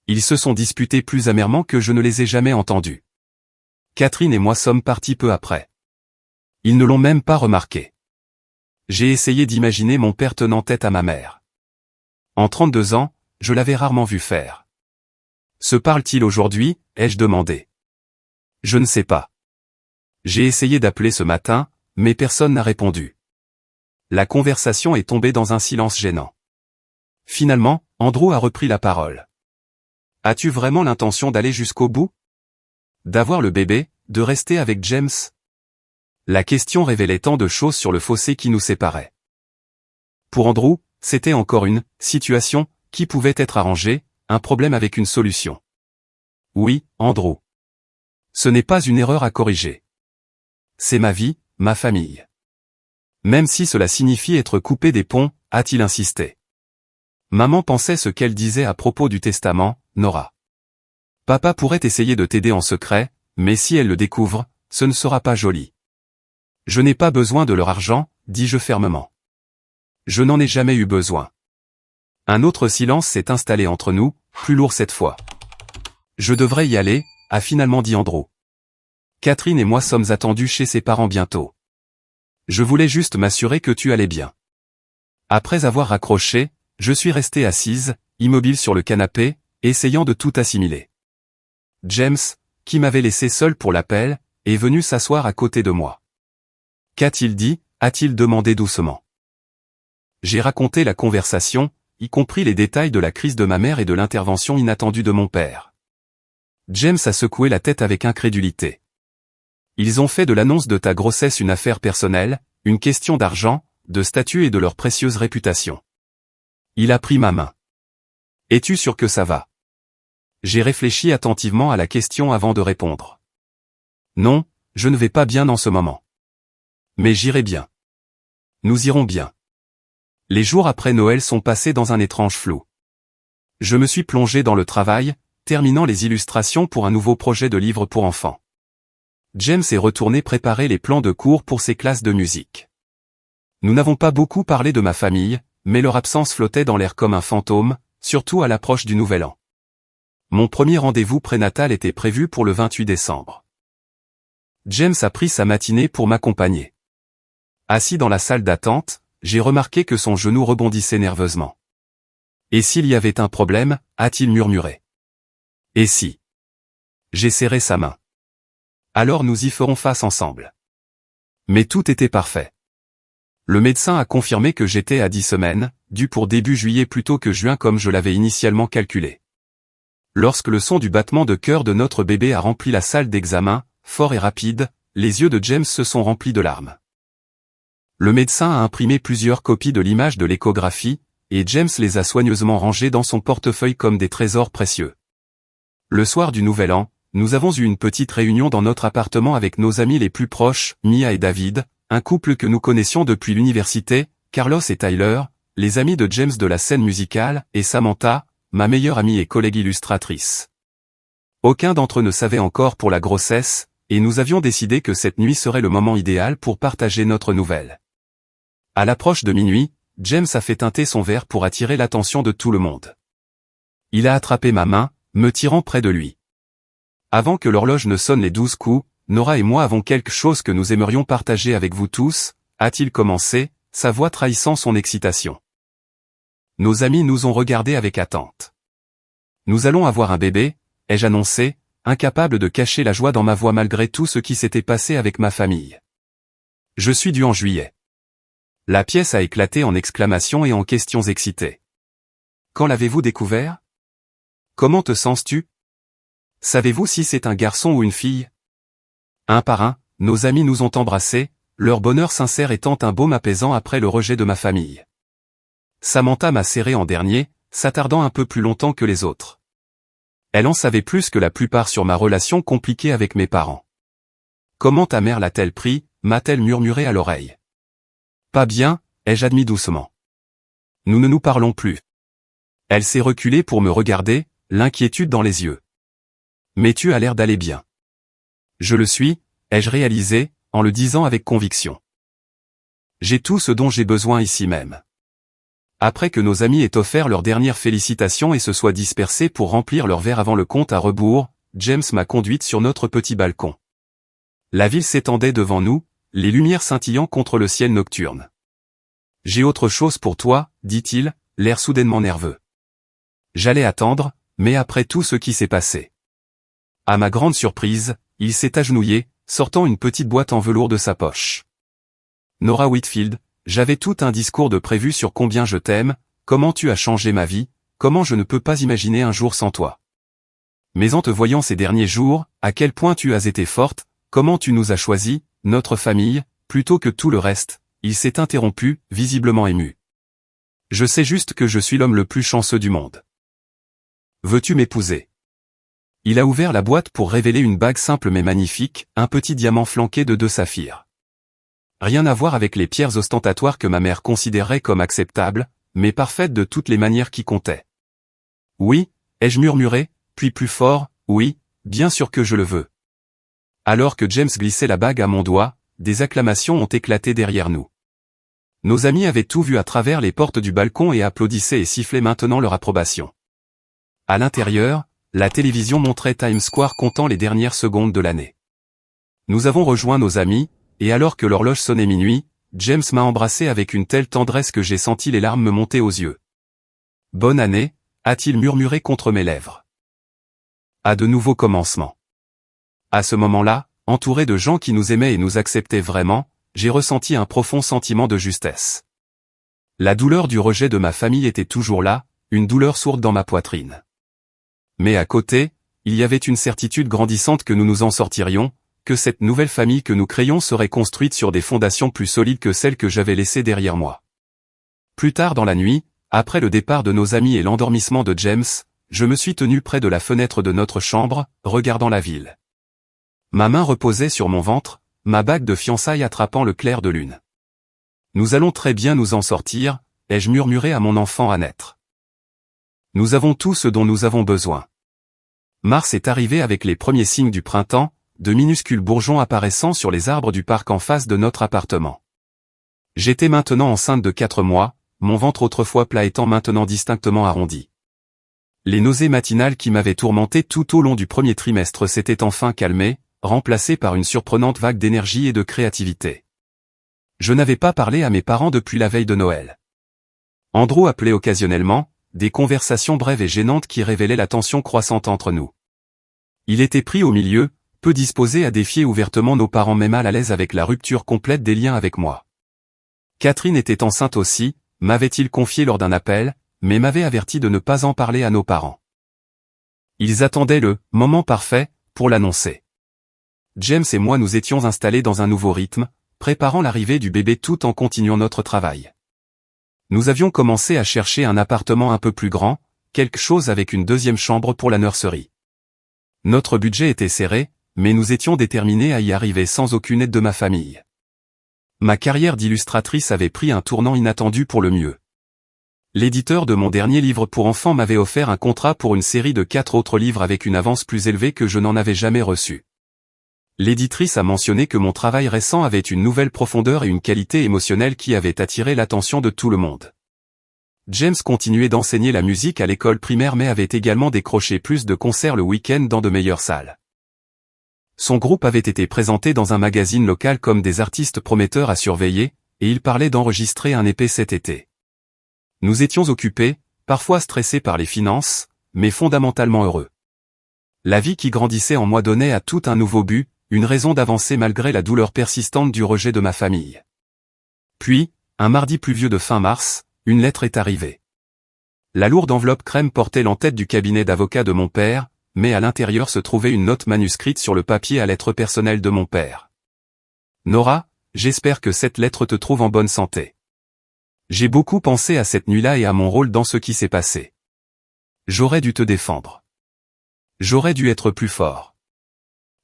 Ils se sont disputés plus amèrement que je ne les ai jamais entendus. Catherine et moi sommes partis peu après. Ils ne l'ont même pas remarqué. J'ai essayé d'imaginer mon père tenant tête à ma mère. En 32 ans, je l'avais rarement vu faire. Se parle-t-il aujourd'hui, ai-je demandé. Je ne sais pas. J'ai essayé d'appeler ce matin, mais personne n'a répondu. La conversation est tombée dans un silence gênant. Finalement, Andrew a repris la parole. As-tu vraiment l'intention d'aller jusqu'au bout? D'avoir le bébé, de rester avec James? La question révélait tant de choses sur le fossé qui nous séparait. Pour Andrew, c'était encore une situation qui pouvait être arrangée, un problème avec une solution. Oui, Andrew. Ce n'est pas une erreur à corriger. C'est ma vie, ma famille. Même si cela signifie être coupé des ponts, a-t-il insisté. Maman pensait ce qu'elle disait à propos du testament, Nora. Papa pourrait essayer de t'aider en secret, mais si elle le découvre, ce ne sera pas joli. Je n'ai pas besoin de leur argent, dis-je fermement. Je n'en ai jamais eu besoin. Un autre silence s'est installé entre nous, plus lourd cette fois. Je devrais y aller, a finalement dit Andrew. Catherine et moi sommes attendus chez ses parents bientôt. Je voulais juste m'assurer que tu allais bien. Après avoir raccroché, je suis restée assise, immobile sur le canapé, essayant de tout assimiler. James, qui m'avait laissé seul pour l'appel, est venu s'asseoir à côté de moi. Qu'a-t-il dit ? A-t-il demandé doucement. J'ai raconté la conversation, y compris les détails de la crise de ma mère et de l'intervention inattendue de mon père. James a secoué la tête avec incrédulité. Ils ont fait de l'annonce de ta grossesse une affaire personnelle, une question d'argent, de statut et de leur précieuse réputation. Il a pris ma main. Es-tu sûr que ça va ? J'ai réfléchi attentivement à la question avant de répondre. Non, je ne vais pas bien en ce moment. Mais j'irai bien. Nous irons bien. Les jours après Noël sont passés dans un étrange flou. Je me suis plongé dans le travail, terminant les illustrations pour un nouveau projet de livre pour enfants. James est retourné préparer les plans de cours pour ses classes de musique. Nous n'avons pas beaucoup parlé de ma famille, mais leur absence flottait dans l'air comme un fantôme, surtout à l'approche du Nouvel An. Mon premier rendez-vous prénatal était prévu pour le 28 décembre. James a pris sa matinée pour m'accompagner. Assis dans la salle d'attente, j'ai remarqué que son genou rebondissait nerveusement. Et s'il y avait un problème, a-t-il murmuré. Et si ? J'ai serré sa main. Alors nous y ferons face ensemble. Mais tout était parfait. Le médecin a confirmé que j'étais à 10 semaines, dû pour début juillet plutôt que juin comme je l'avais initialement calculé. Lorsque le son du battement de cœur de notre bébé a rempli la salle d'examen, fort et rapide, les yeux de James se sont remplis de larmes. Le médecin a imprimé plusieurs copies de l'image de l'échographie, et James les a soigneusement rangées dans son portefeuille comme des trésors précieux. Le soir du Nouvel An, nous avons eu une petite réunion dans notre appartement avec nos amis les plus proches, Mia et David, un couple que nous connaissions depuis l'université, Carlos et Tyler, les amis de James de la scène musicale, et Samantha, ma meilleure amie et collègue illustratrice. Aucun d'entre eux ne savait encore pour la grossesse, et nous avions décidé que cette nuit serait le moment idéal pour partager notre nouvelle. À l'approche de minuit, James a fait teinter son verre pour attirer l'attention de tout le monde. Il a attrapé ma main, me tirant près de lui. Avant que l'horloge ne sonne les 12 coups, Nora et moi avons quelque chose que nous aimerions partager avec vous tous, a-t-il commencé, sa voix trahissant son excitation. Nos amis nous ont regardés avec attente. Nous allons avoir un bébé, ai-je annoncé, incapable de cacher la joie dans ma voix malgré tout ce qui s'était passé avec ma famille. Je suis dû en juillet. La pièce a éclaté en exclamations et en questions excitées. Quand l'avez-vous découvert ? Comment te sens-tu ? Savez-vous si c'est un garçon ou une fille ? Un par un, nos amis nous ont embrassés, leur bonheur sincère étant un baume apaisant après le rejet de ma famille. Samantha m'a serré en dernier, s'attardant un peu plus longtemps que les autres. Elle en savait plus que la plupart sur ma relation compliquée avec mes parents. Comment ta mère l'a-t-elle pris ? M'a-t-elle murmuré à l'oreille. Pas bien, ai-je admis doucement. Nous ne nous parlons plus. Elle s'est reculée pour me regarder, l'inquiétude dans les yeux. Mais tu as l'air d'aller bien. Je le suis, ai-je réalisé, en le disant avec conviction. J'ai tout ce dont j'ai besoin ici même. Après que nos amis aient offert leurs dernières félicitations et se soient dispersés pour remplir leur verre avant le compte à rebours, James m'a conduite sur notre petit balcon. La ville s'étendait devant nous, les lumières scintillant contre le ciel nocturne. J'ai autre chose pour toi, dit-il, l'air soudainement nerveux. J'allais attendre, mais après tout ce qui s'est passé. À ma grande surprise, il s'est agenouillé, sortant une petite boîte en velours de sa poche. Nora Whitfield, j'avais tout un discours de prévu sur combien je t'aime, comment tu as changé ma vie, comment je ne peux pas imaginer un jour sans toi. Mais en te voyant ces derniers jours, à quel point tu as été forte, comment tu nous as choisis, notre famille, plutôt que tout le reste, il s'est interrompu, visiblement ému. Je sais juste que je suis l'homme le plus chanceux du monde. Veux-tu m'épouser ? Il a ouvert la boîte pour révéler une bague simple mais magnifique, un petit diamant flanqué de 2 saphirs. Rien à voir avec les pierres ostentatoires que ma mère considérait comme acceptables, mais parfaites de toutes les manières qui comptaient. Oui, ai-je murmuré, puis plus fort, oui, bien sûr que je le veux. Alors que James glissait la bague à mon doigt, des acclamations ont éclaté derrière nous. Nos amis avaient tout vu à travers les portes du balcon et applaudissaient et sifflaient maintenant leur approbation. À l'intérieur, la télévision montrait Times Square comptant les dernières secondes de l'année. Nous avons rejoint nos amis, et alors que l'horloge sonnait minuit, James m'a embrassé avec une telle tendresse que j'ai senti les larmes me monter aux yeux. « Bonne année », a-t-il murmuré contre mes lèvres. À de nouveaux commencements. À ce moment-là, entouré de gens qui nous aimaient et nous acceptaient vraiment, j'ai ressenti un profond sentiment de justesse. La douleur du rejet de ma famille était toujours là, une douleur sourde dans ma poitrine. Mais à côté, il y avait une certitude grandissante que nous nous en sortirions, que cette nouvelle famille que nous créions serait construite sur des fondations plus solides que celles que j'avais laissées derrière moi. Plus tard dans la nuit, après le départ de nos amis et l'endormissement de James, je me suis tenu près de la fenêtre de notre chambre, regardant la ville. Ma main reposait sur mon ventre, ma bague de fiançailles attrapant le clair de lune. Nous allons très bien nous en sortir, ai-je murmuré à mon enfant à naître. Nous avons tout ce dont nous avons besoin. Mars est arrivé avec les premiers signes du printemps, de minuscules bourgeons apparaissant sur les arbres du parc en face de notre appartement. J'étais maintenant enceinte de 4 mois, mon ventre autrefois plat étant maintenant distinctement arrondi. Les nausées matinales qui m'avaient tourmenté tout au long du premier trimestre s'étaient enfin calmées, remplacées par une surprenante vague d'énergie et de créativité. Je n'avais pas parlé à mes parents depuis la veille de Noël. Andrew appelait occasionnellement, des conversations brèves et gênantes qui révélaient la tension croissante entre nous. Il était pris au milieu, peu disposé à défier ouvertement nos parents mais mal à l'aise avec la rupture complète des liens avec moi. Catherine était enceinte aussi, m'avait-il confié lors d'un appel, mais m'avait averti de ne pas en parler à nos parents. Ils attendaient le « moment parfait » pour l'annoncer. James et moi nous étions installés dans un nouveau rythme, préparant l'arrivée du bébé tout en continuant notre travail. Nous avions commencé à chercher un appartement un peu plus grand, quelque chose avec une deuxième chambre pour la nurserie. Notre budget était serré, mais nous étions déterminés à y arriver sans aucune aide de ma famille. Ma carrière d'illustratrice avait pris un tournant inattendu pour le mieux. L'éditeur de mon dernier livre pour enfants m'avait offert un contrat pour une série de 4 autres livres avec une avance plus élevée que je n'en avais jamais reçue. L'éditrice a mentionné que mon travail récent avait une nouvelle profondeur et une qualité émotionnelle qui avaient attiré l'attention de tout le monde. James continuait d'enseigner la musique à l'école primaire mais avait également décroché plus de concerts le week-end dans de meilleures salles. Son groupe avait été présenté dans un magazine local comme des artistes prometteurs à surveiller, et il parlait d'enregistrer un EP cet été. Nous étions occupés, parfois stressés par les finances, mais fondamentalement heureux. La vie qui grandissait en moi donnait à tout un nouveau but, une raison d'avancer malgré la douleur persistante du rejet de ma famille. Puis, un mardi pluvieux de fin mars, une lettre est arrivée. La lourde enveloppe crème portait l'entête du cabinet d'avocat de mon père, mais à l'intérieur se trouvait une note manuscrite sur le papier à lettres personnelles de mon père. Nora, j'espère que cette lettre te trouve en bonne santé. J'ai beaucoup pensé à cette nuit-là et à mon rôle dans ce qui s'est passé. J'aurais dû te défendre. J'aurais dû être plus fort.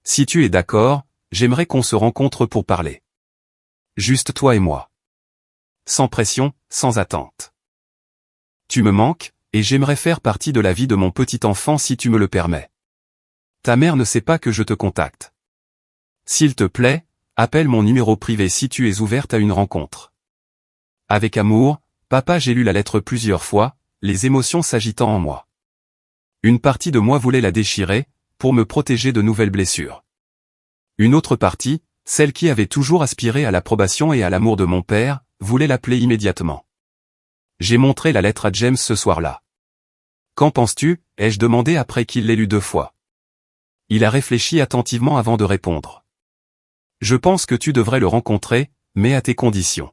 Si tu es d'accord, j'aimerais qu'on se rencontre pour parler. Juste toi et moi. Sans pression, sans attente. Tu me manques, et j'aimerais faire partie de la vie de mon petit enfant si tu me le permets. Ta mère ne sait pas que je te contacte. S'il te plaît, appelle mon numéro privé si tu es ouverte à une rencontre. Avec amour, papa. J'ai lu la lettre plusieurs fois, les émotions s'agitant en moi. Une partie de moi voulait la déchirer, pour me protéger de nouvelles blessures. Une autre partie, celle qui avait toujours aspiré à l'approbation et à l'amour de mon père, voulait l'appeler immédiatement. J'ai montré la lettre à James ce soir-là. Qu'en penses-tu, ai-je demandé après qu'il l'ait lu 2 fois. Il a réfléchi attentivement avant de répondre. Je pense que tu devrais le rencontrer, mais à tes conditions.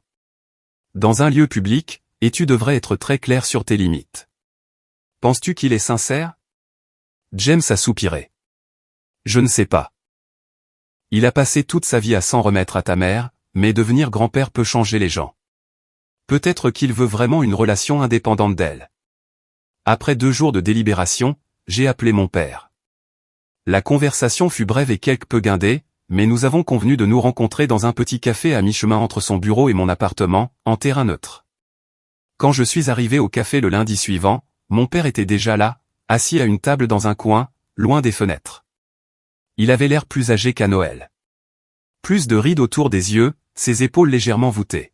Dans un lieu public, et tu devrais être très clair sur tes limites. Penses-tu qu'il est sincère? James a soupiré. Je ne sais pas. Il a passé toute sa vie à s'en remettre à ta mère, mais devenir grand-père peut changer les gens. Peut-être qu'il veut vraiment une relation indépendante d'elle. Après 2 jours de délibération, j'ai appelé mon père. La conversation fut brève et quelque peu guindée, mais nous avons convenu de nous rencontrer dans un petit café à mi-chemin entre son bureau et mon appartement, en terrain neutre. Quand je suis arrivé au café le lundi suivant, mon père était déjà là, assis à une table dans un coin, loin des fenêtres. Il avait l'air plus âgé qu'à Noël. Plus de rides autour des yeux, ses épaules légèrement voûtées.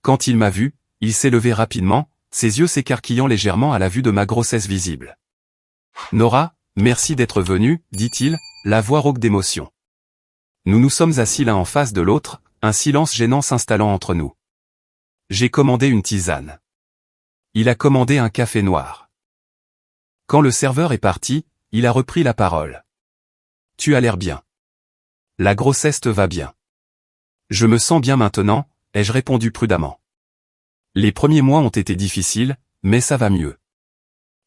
Quand il m'a vu, il s'est levé rapidement, ses yeux s'écarquillant légèrement à la vue de ma grossesse visible. Nora, merci d'être venue, dit-il, la voix rauque d'émotion. Nous nous sommes assis l'un en face de l'autre, un silence gênant s'installant entre nous. J'ai commandé une tisane. Il a commandé un café noir. Quand le serveur est parti, il a repris la parole. Tu as l'air bien. La grossesse te va bien. Je me sens bien maintenant, ai-je répondu prudemment. Les premiers mois ont été difficiles, mais ça va mieux.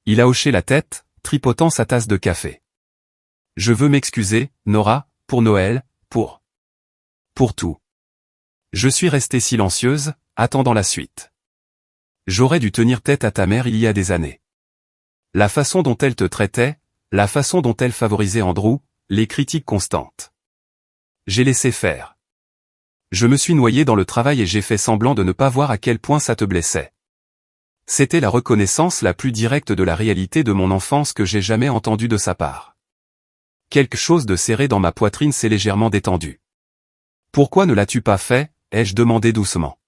Il a hoché la tête, tripotant sa tasse de café. Je veux m'excuser, Nora, pour Noël, pour tout. Je suis restée silencieuse, attendant la suite. J'aurais dû tenir tête à ta mère il y a des années. La façon dont elle te traitait, la façon dont elle favorisait Andrew, les critiques constantes. J'ai laissé faire. Je me suis noyé dans le travail et j'ai fait semblant de ne pas voir à quel point ça te blessait. C'était la reconnaissance la plus directe de la réalité de mon enfance que j'ai jamais entendue de sa part. Quelque chose de serré dans ma poitrine s'est légèrement détendu. Pourquoi ne l'as-tu pas fait, ai-je demandé doucement.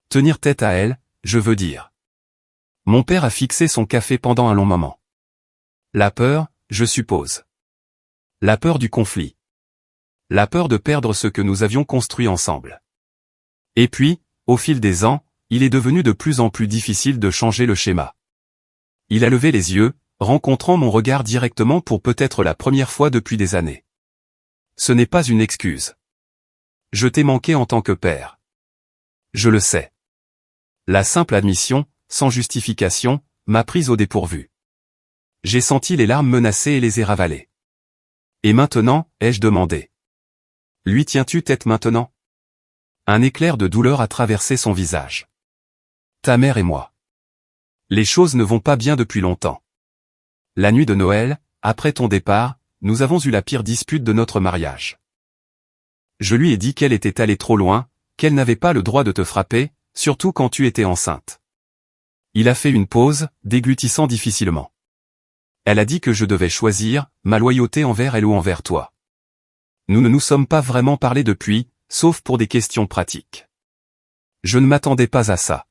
Tenir tête à elle, je veux dire. Mon père a fixé son café pendant un long moment. La peur, je suppose. La peur du conflit. La peur de perdre ce que nous avions construit ensemble. Et puis, au fil des ans, il est devenu de plus en plus difficile de changer le schéma. Il a levé les yeux, rencontrant mon regard directement pour peut-être la première fois depuis des années. Ce n'est pas une excuse. Je t'ai manqué en tant que père. Je le sais. La simple admission, sans justification, m'a prise au dépourvu. J'ai senti les larmes menacées et les ai ravalées. Et maintenant, ai-je demandé. Lui tiens-tu tête maintenant? Un éclair de douleur a traversé son visage. Ta mère et moi. Les choses ne vont pas bien depuis longtemps. La nuit de Noël, après ton départ, nous avons eu la pire dispute de notre mariage. Je lui ai dit qu'elle était allée trop loin, qu'elle n'avait pas le droit de te frapper, surtout quand tu étais enceinte. Il a fait une pause, déglutissant difficilement. Elle a dit que je devais choisir, ma loyauté envers elle ou envers toi. Nous ne nous sommes pas vraiment parlé depuis, sauf pour des questions pratiques. Je ne m'attendais pas à ça.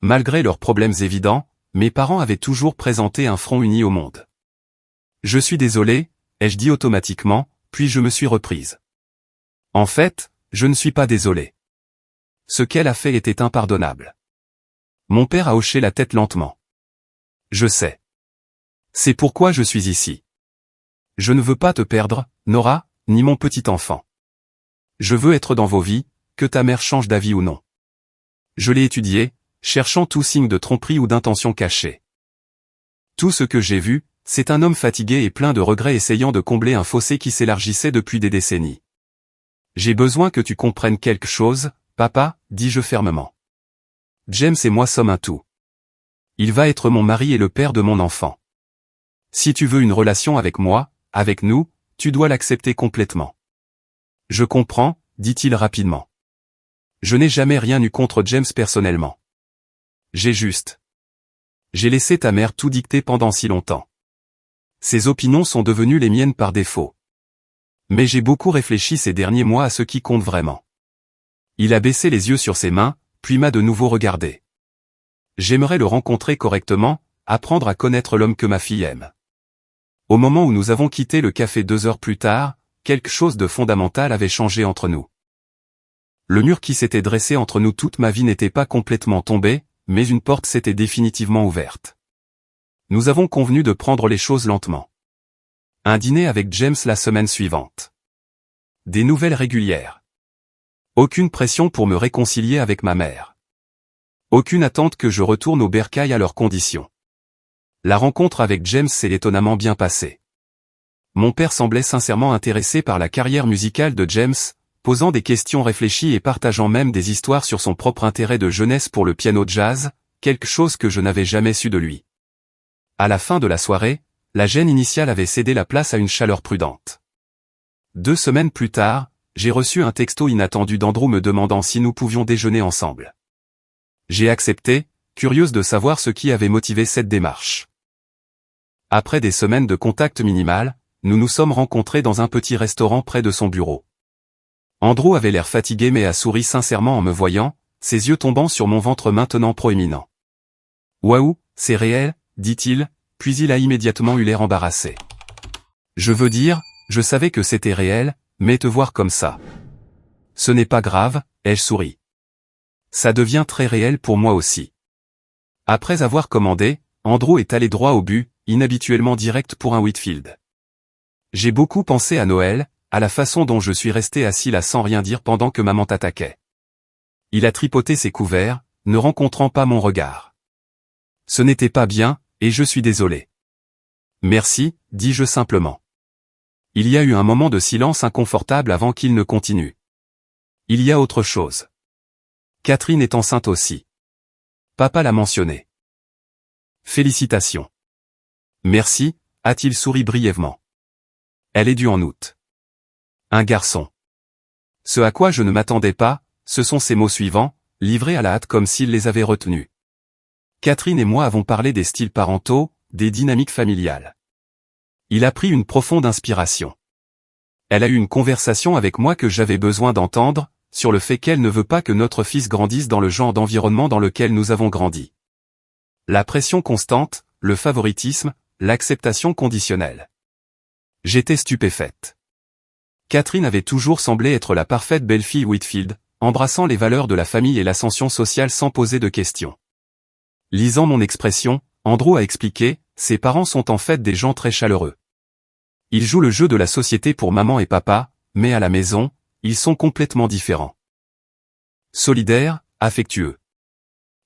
Malgré leurs problèmes évidents, mes parents avaient toujours présenté un front uni au monde. Je suis désolé, ai-je dit automatiquement, puis je me suis reprise. En fait, je ne suis pas désolé. Ce qu'elle a fait était impardonnable. Mon père a hoché la tête lentement. Je sais. C'est pourquoi je suis ici. Je ne veux pas te perdre, Nora, ni mon petit enfant. Je veux être dans vos vies, que ta mère change d'avis ou non. Je l'ai étudié, cherchant tout signe de tromperie ou d'intention cachée. Tout ce que j'ai vu, c'est un homme fatigué et plein de regrets essayant de combler un fossé qui s'élargissait depuis des décennies. J'ai besoin que tu comprennes quelque chose, papa, dis-je fermement. James et moi sommes un tout. Il va être mon mari et le père de mon enfant. Si tu veux une relation avec moi, avec nous, tu dois l'accepter complètement. Je comprends, dit-il rapidement. Je n'ai jamais rien eu contre James personnellement. J'ai laissé ta mère tout dicter pendant si longtemps. Ses opinions sont devenues les miennes par défaut. Mais j'ai beaucoup réfléchi ces derniers mois à ce qui compte vraiment. Il a baissé les yeux sur ses mains, puis m'a de nouveau regardé. J'aimerais le rencontrer correctement, apprendre à connaître l'homme que ma fille aime. Au moment où nous avons quitté le café 2 heures plus tard, quelque chose de fondamental avait changé entre nous. Le mur qui s'était dressé entre nous toute ma vie n'était pas complètement tombé, mais une porte s'était définitivement ouverte. Nous avons convenu de prendre les choses lentement. Un dîner avec James la semaine suivante. Des nouvelles régulières. Aucune pression pour me réconcilier avec ma mère. Aucune attente que je retourne au bercail à leurs conditions. La rencontre avec James s'est étonnamment bien passée. Mon père semblait sincèrement intéressé par la carrière musicale de James, posant des questions réfléchies et partageant même des histoires sur son propre intérêt de jeunesse pour le piano jazz, quelque chose que je n'avais jamais su de lui. À la fin de la soirée, la gêne initiale avait cédé la place à une chaleur prudente. 2 semaines plus tard, j'ai reçu un texto inattendu d'Andrew me demandant si nous pouvions déjeuner ensemble. J'ai accepté, curieuse de savoir ce qui avait motivé cette démarche. Après des semaines de contact minimal, nous nous sommes rencontrés dans un petit restaurant près de son bureau. Andrew avait l'air fatigué mais a souri sincèrement en me voyant, ses yeux tombant sur mon ventre maintenant proéminent. Waouh, c'est réel, dit-il, puis il a immédiatement eu l'air embarrassé. Je veux dire, je savais que c'était réel, mais te voir comme ça. Ce n'est pas grave, ai-je souri. Ça devient très réel pour moi aussi. Après avoir commandé, Andrew est allé droit au but, inhabituellement direct pour un Whitfield. J'ai beaucoup pensé à Noël, à la façon dont je suis resté assis là sans rien dire pendant que maman t'attaquait. Il a tripoté ses couverts, ne rencontrant pas mon regard. Ce n'était pas bien, et je suis désolé. Merci, dis-je simplement. Il y a eu un moment de silence inconfortable avant qu'il ne continue. Il y a autre chose. Catherine est enceinte aussi. Papa l'a mentionné. Félicitations. Merci, a-t-il souri brièvement. Elle est due en août. Un garçon. Ce à quoi je ne m'attendais pas, ce sont ces mots suivants, livrés à la hâte comme s'il les avait retenus. Catherine et moi avons parlé des styles parentaux, des dynamiques familiales. Il a pris une profonde inspiration. Elle a eu une conversation avec moi que j'avais besoin d'entendre, sur le fait qu'elle ne veut pas que notre fils grandisse dans le genre d'environnement dans lequel nous avons grandi. La pression constante, le favoritisme, l'acceptation conditionnelle. J'étais stupéfaite. Catherine avait toujours semblé être la parfaite belle-fille Whitfield, embrassant les valeurs de la famille et l'ascension sociale sans poser de questions. Lisant mon expression, Andrew a expliqué, ses parents sont en fait des gens très chaleureux. Ils jouent le jeu de la société pour maman et papa, mais à la maison, ils sont complètement différents. Solidaires, affectueux.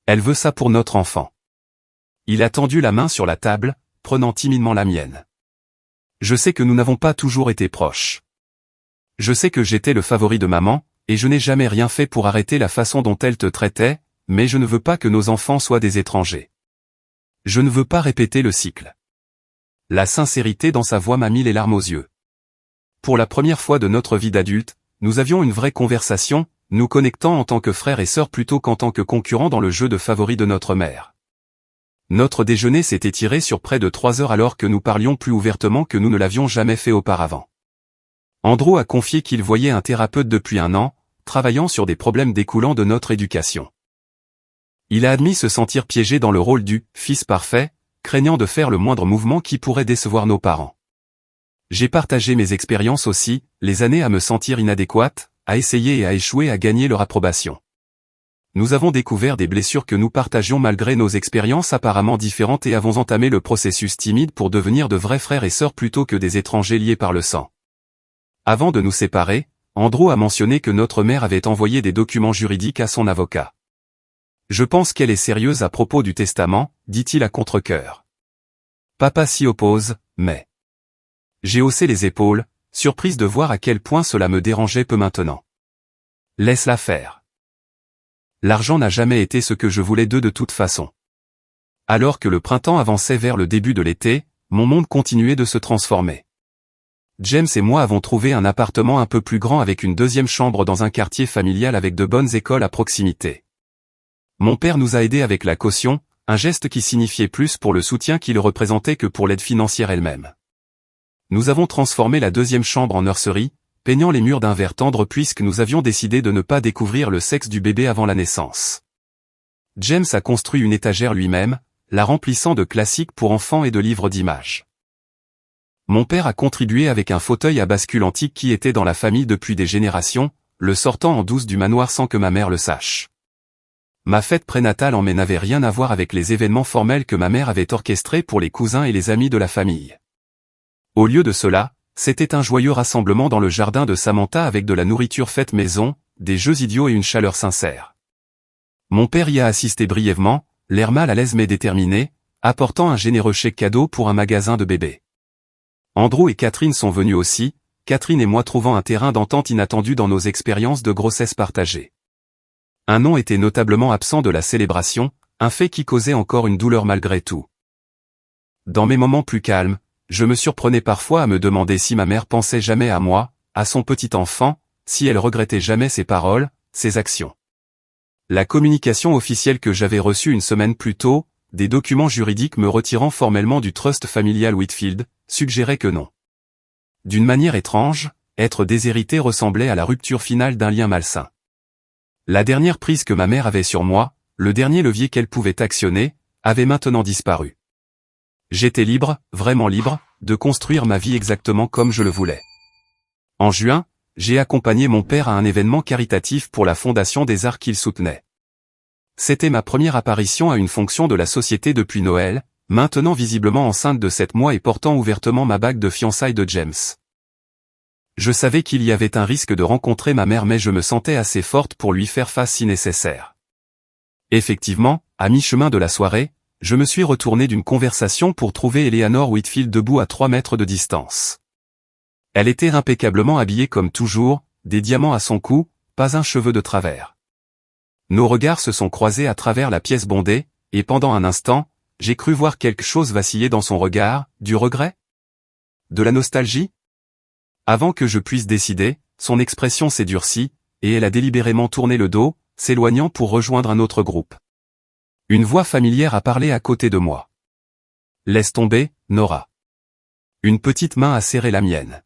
Elle veut ça pour notre enfant. Il a tendu la main sur la table, prenant timidement la mienne. Je sais que nous n'avons pas toujours été proches. Je sais que j'étais le favori de maman, et je n'ai jamais rien fait pour arrêter la façon dont elle te traitait, mais je ne veux pas que nos enfants soient des étrangers. Je ne veux pas répéter le cycle. La sincérité dans sa voix m'a mis les larmes aux yeux. Pour la première fois de notre vie d'adulte, nous avions une vraie conversation, nous connectant en tant que frères et sœurs plutôt qu'en tant que concurrents dans le jeu de favoris de notre mère. Notre déjeuner s'est étiré sur près de 3 heures alors que nous parlions plus ouvertement que nous ne l'avions jamais fait auparavant. Andrew a confié qu'il voyait un thérapeute depuis 1 an, travaillant sur des problèmes découlant de notre éducation. Il a admis se sentir piégé dans le rôle du « fils parfait », craignant de faire le moindre mouvement qui pourrait décevoir nos parents. J'ai partagé mes expériences aussi, les années à me sentir inadéquate, à essayer et à échouer à gagner leur approbation. Nous avons découvert des blessures que nous partagions malgré nos expériences apparemment différentes et avons entamé le processus timide pour devenir de vrais frères et sœurs plutôt que des étrangers liés par le sang. Avant de nous séparer, Andrew a mentionné que notre mère avait envoyé des documents juridiques à son avocat. Je pense qu'elle est sérieuse à propos du testament, dit-il à contre-cœur. Papa s'y oppose, mais... J'ai haussé les épaules, surprise de voir à quel point cela me dérangeait peu maintenant. Laisse-la faire. L'argent n'a jamais été ce que je voulais d'eux de toute façon. Alors que le printemps avançait vers le début de l'été, mon monde continuait de se transformer. James et moi avons trouvé un appartement un peu plus grand avec une 2e chambre dans un quartier familial avec de bonnes écoles à proximité. Mon père nous a aidés avec la caution, un geste qui signifiait plus pour le soutien qu'il représentait que pour l'aide financière elle-même. Nous avons transformé la 2e chambre en nurserie, peignant les murs d'un vert tendre puisque nous avions décidé de ne pas découvrir le sexe du bébé avant la naissance. James a construit une étagère lui-même, la remplissant de classiques pour enfants et de livres d'images. Mon père a contribué avec un fauteuil à bascule antique qui était dans la famille depuis des générations, le sortant en douce du manoir sans que ma mère le sache. Ma fête prénatale en mai n'avait rien à voir avec les événements formels que ma mère avait orchestrés pour les cousins et les amis de la famille. Au lieu de cela, c'était un joyeux rassemblement dans le jardin de Samantha avec de la nourriture faite maison, des jeux idiots et une chaleur sincère. Mon père y a assisté brièvement, l'air mal à l'aise mais déterminé, apportant un généreux chèque cadeau pour un magasin de bébés. Andrew et Catherine sont venus aussi, Catherine et moi trouvant un terrain d'entente inattendu dans nos expériences de grossesse partagées. Un nom était notablement absent de la célébration, un fait qui causait encore une douleur malgré tout. Dans mes moments plus calmes, je me surprenais parfois à me demander si ma mère pensait jamais à moi, à son petit enfant, si elle regrettait jamais ses paroles, ses actions. La communication officielle que j'avais reçue une semaine plus tôt, des documents juridiques me retirant formellement du trust familial Whitfield, suggérait que non. D'une manière étrange, être déshérité ressemblait à la rupture finale d'un lien malsain. La dernière prise que ma mère avait sur moi, le dernier levier qu'elle pouvait actionner, avait maintenant disparu. J'étais libre, vraiment libre, de construire ma vie exactement comme je le voulais. En juin, j'ai accompagné mon père à un événement caritatif pour la Fondation des Arts qu'il soutenait. C'était ma première apparition à une fonction de la société depuis Noël, maintenant visiblement enceinte de 7 mois et portant ouvertement ma bague de fiançailles de James. Je savais qu'il y avait un risque de rencontrer ma mère mais je me sentais assez forte pour lui faire face si nécessaire. Effectivement, à mi-chemin de la soirée, je me suis retourné d'une conversation pour trouver Eleanor Whitfield debout à 3 mètres de distance. Elle était impeccablement habillée comme toujours, des diamants à son cou, pas un cheveu de travers. Nos regards se sont croisés à travers la pièce bondée, et pendant un instant, j'ai cru voir quelque chose vaciller dans son regard, du regret? De la nostalgie? Avant que je puisse décider, son expression s'est durcie, et elle a délibérément tourné le dos, s'éloignant pour rejoindre un autre groupe. Une voix familière a parlé à côté de moi. « Laisse tomber, Nora. » Une petite main a serré la mienne.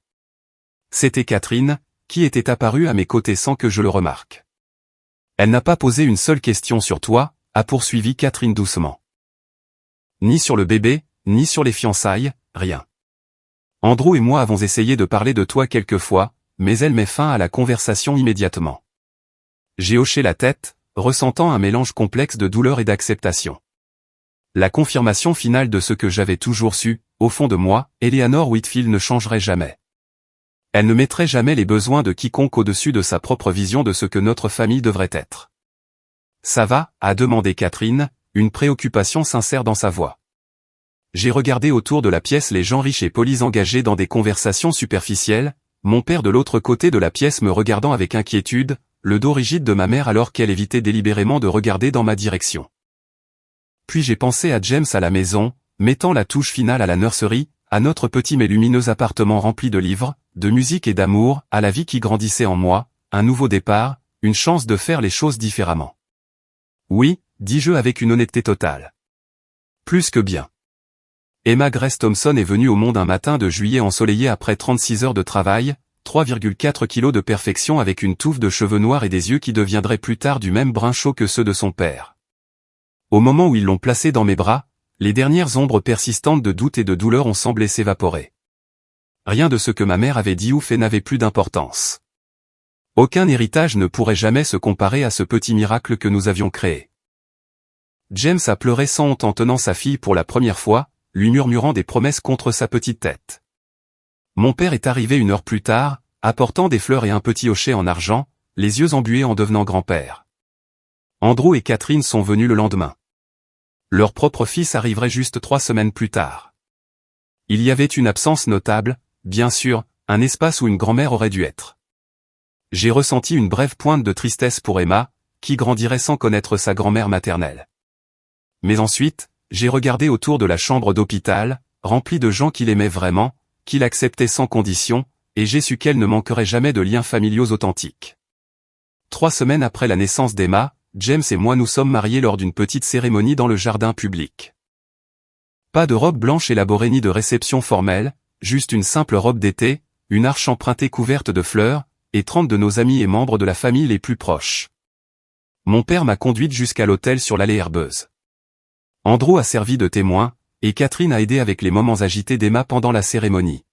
C'était Catherine, qui était apparue à mes côtés sans que je le remarque. Elle n'a pas posé une seule question sur toi, a poursuivi Catherine doucement. Ni sur le bébé, ni sur les fiançailles, rien. Andrew et moi avons essayé de parler de toi quelques fois, mais elle met fin à la conversation immédiatement. J'ai hoché la tête, ressentant un mélange complexe de douleur et d'acceptation. La confirmation finale de ce que j'avais toujours su, au fond de moi, Eleanor Whitfield ne changerait jamais. Elle ne mettrait jamais les besoins de quiconque au-dessus de sa propre vision de ce que notre famille devrait être. « Ça va ?» a demandé Catherine, une préoccupation sincère dans sa voix. J'ai regardé autour de la pièce les gens riches et polis engagés dans des conversations superficielles, mon père de l'autre côté de la pièce me regardant avec inquiétude, le dos rigide de ma mère alors qu'elle évitait délibérément de regarder dans ma direction. Puis j'ai pensé à James à la maison, mettant la touche finale à la nurserie, à notre petit mais lumineux appartement rempli de livres, de musique et d'amour, à la vie qui grandissait en moi, un nouveau départ, une chance de faire les choses différemment. Oui, dis-je avec une honnêteté totale. Plus que bien. Emma Grace Thompson est venue au monde un matin de juillet ensoleillé après 36 heures de travail, 3,4 kilos de perfection avec une touffe de cheveux noirs et des yeux qui deviendraient plus tard du même brun chaud que ceux de son père. Au moment où ils l'ont placée dans mes bras, les dernières ombres persistantes de doute et de douleur ont semblé s'évaporer. Rien de ce que ma mère avait dit ou fait n'avait plus d'importance. Aucun héritage ne pourrait jamais se comparer à ce petit miracle que nous avions créé. James a pleuré sans honte en tenant sa fille pour la première fois, lui murmurant des promesses contre sa petite tête. Mon père est arrivé 1 heure plus tard, apportant des fleurs et un petit hochet en argent, les yeux embués en devenant grand-père. Andrew et Catherine sont venus le lendemain. Leur propre fils arriverait juste 3 semaines plus tard. Il y avait une absence notable, bien sûr, un espace où une grand-mère aurait dû être. J'ai ressenti une brève pointe de tristesse pour Emma, qui grandirait sans connaître sa grand-mère maternelle. Mais ensuite, j'ai regardé autour de la chambre d'hôpital, remplie de gens qu'il aimait vraiment, qu'il acceptait sans condition, et j'ai su qu'elle ne manquerait jamais de liens familiaux authentiques. 3 semaines après la naissance d'Emma, James et moi nous sommes mariés lors d'une petite cérémonie dans le jardin public. Pas de robe blanche élaborée ni de réception formelle, juste une simple robe d'été, une arche empruntée couverte de fleurs, et 30 de nos amis et membres de la famille les plus proches. Mon père m'a conduite jusqu'à l'hôtel sur l'allée herbeuse. Andrew a servi de témoin, et Catherine a aidé avec les moments agités d'Emma pendant la cérémonie.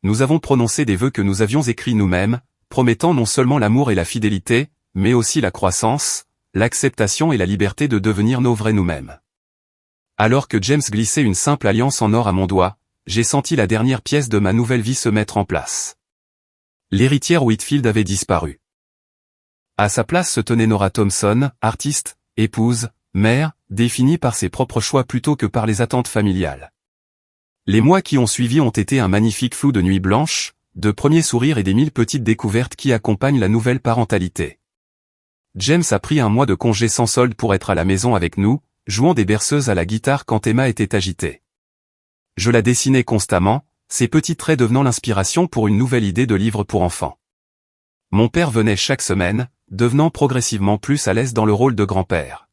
Nous avons prononcé des vœux que nous avions écrits nous-mêmes, promettant non seulement l'amour et la fidélité, mais aussi la croissance, l'acceptation et la liberté de devenir nos vrais nous-mêmes. Alors que James glissait une simple alliance en or à mon doigt, j'ai senti la dernière pièce de ma nouvelle vie se mettre en place. L'héritière Whitfield avait disparu. À sa place se tenait Nora Thompson, artiste, épouse, mère, définie par ses propres choix plutôt que par les attentes familiales. Les mois qui ont suivi ont été un magnifique flou de nuits blanches, de premiers sourires et des 1000 petites découvertes qui accompagnent la nouvelle parentalité. James a pris 1 mois de congé sans solde pour être à la maison avec nous, jouant des berceuses à la guitare quand Emma était agitée. Je la dessinais constamment, ses petits traits devenant l'inspiration pour une nouvelle idée de livre pour enfants. Mon père venait chaque semaine, devenant progressivement plus à l'aise dans le rôle de grand-père.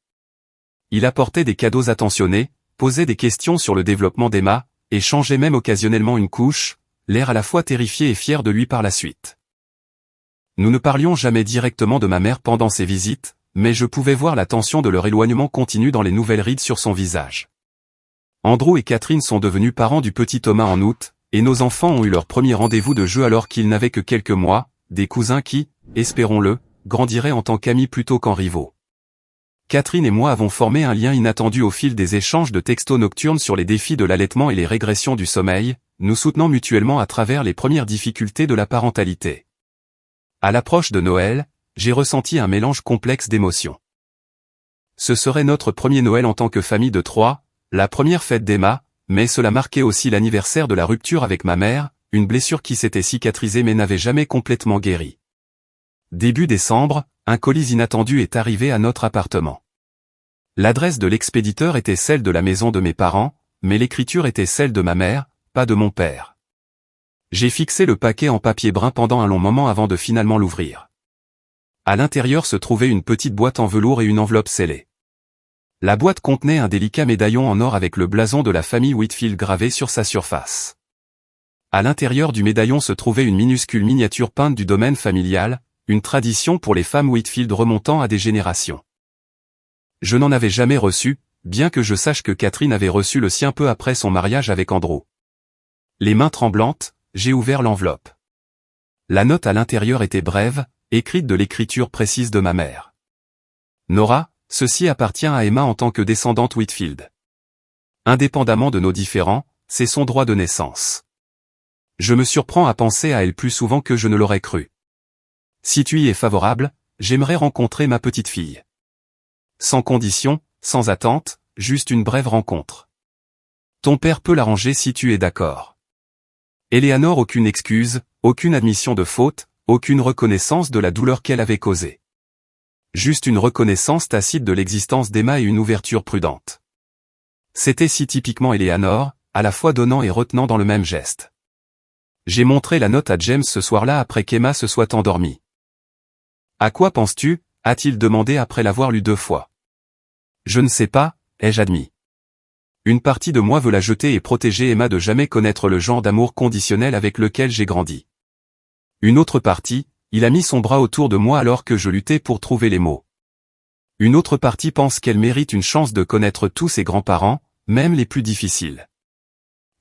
Il apportait des cadeaux attentionnés, posait des questions sur le développement d'Emma, et changeait même occasionnellement une couche, l'air à la fois terrifié et fier de lui par la suite. Nous ne parlions jamais directement de ma mère pendant ces visites, mais je pouvais voir la tension de leur éloignement continu dans les nouvelles rides sur son visage. Andrew et Catherine sont devenus parents du petit Thomas en août, et nos enfants ont eu leur premier rendez-vous de jeu alors qu'ils n'avaient que quelques mois, des cousins qui, espérons-le, grandiraient en tant qu'amis plutôt qu'en rivaux. Catherine et moi avons formé un lien inattendu au fil des échanges de textos nocturnes sur les défis de l'allaitement et les régressions du sommeil, nous soutenant mutuellement à travers les premières difficultés de la parentalité. À l'approche de Noël, j'ai ressenti un mélange complexe d'émotions. Ce serait notre premier Noël en tant que famille de 3, la première fête d'Emma, mais cela marquait aussi l'anniversaire de la rupture avec ma mère, une blessure qui s'était cicatrisée mais n'avait jamais complètement guéri. Début décembre, un colis inattendu est arrivé à notre appartement. L'adresse de l'expéditeur était celle de la maison de mes parents, mais l'écriture était celle de ma mère, pas de mon père. J'ai fixé le paquet en papier brun pendant un long moment avant de finalement l'ouvrir. À l'intérieur se trouvait une petite boîte en velours et une enveloppe scellée. La boîte contenait un délicat médaillon en or avec le blason de la famille Whitfield gravé sur sa surface. À l'intérieur du médaillon se trouvait une minuscule miniature peinte du domaine familial, une tradition pour les femmes Whitfield remontant à des générations. Je n'en avais jamais reçu, bien que je sache que Catherine avait reçu le sien peu après son mariage avec Andrew. Les mains tremblantes, j'ai ouvert l'enveloppe. La note à l'intérieur était brève, écrite de l'écriture précise de ma mère. Nora, ceci appartient à Emma en tant que descendante Whitfield. Indépendamment de nos différends, c'est son droit de naissance. Je me surprends à penser à elle plus souvent que je ne l'aurais cru. Si tu y es favorable, j'aimerais rencontrer ma petite fille. Sans condition, sans attente, juste une brève rencontre. Ton père peut l'arranger si tu es d'accord. Eleanor, aucune excuse, aucune admission de faute, aucune reconnaissance de la douleur qu'elle avait causée. Juste une reconnaissance tacite de l'existence d'Emma et une ouverture prudente. C'était si typiquement Eleanor, à la fois donnant et retenant dans le même geste. J'ai montré la note à James ce soir-là après qu'Emma se soit endormie. « À quoi penses-tu » a-t-il demandé après l'avoir lu 2 fois. « Je ne sais pas » ai-je admis. Une partie de moi veut la jeter et protéger Emma de jamais connaître le genre d'amour conditionnel avec lequel j'ai grandi. Une autre partie, il a mis son bras autour de moi alors que je luttais pour trouver les mots. Une autre partie pense qu'elle mérite une chance de connaître tous ses grands-parents, même les plus difficiles.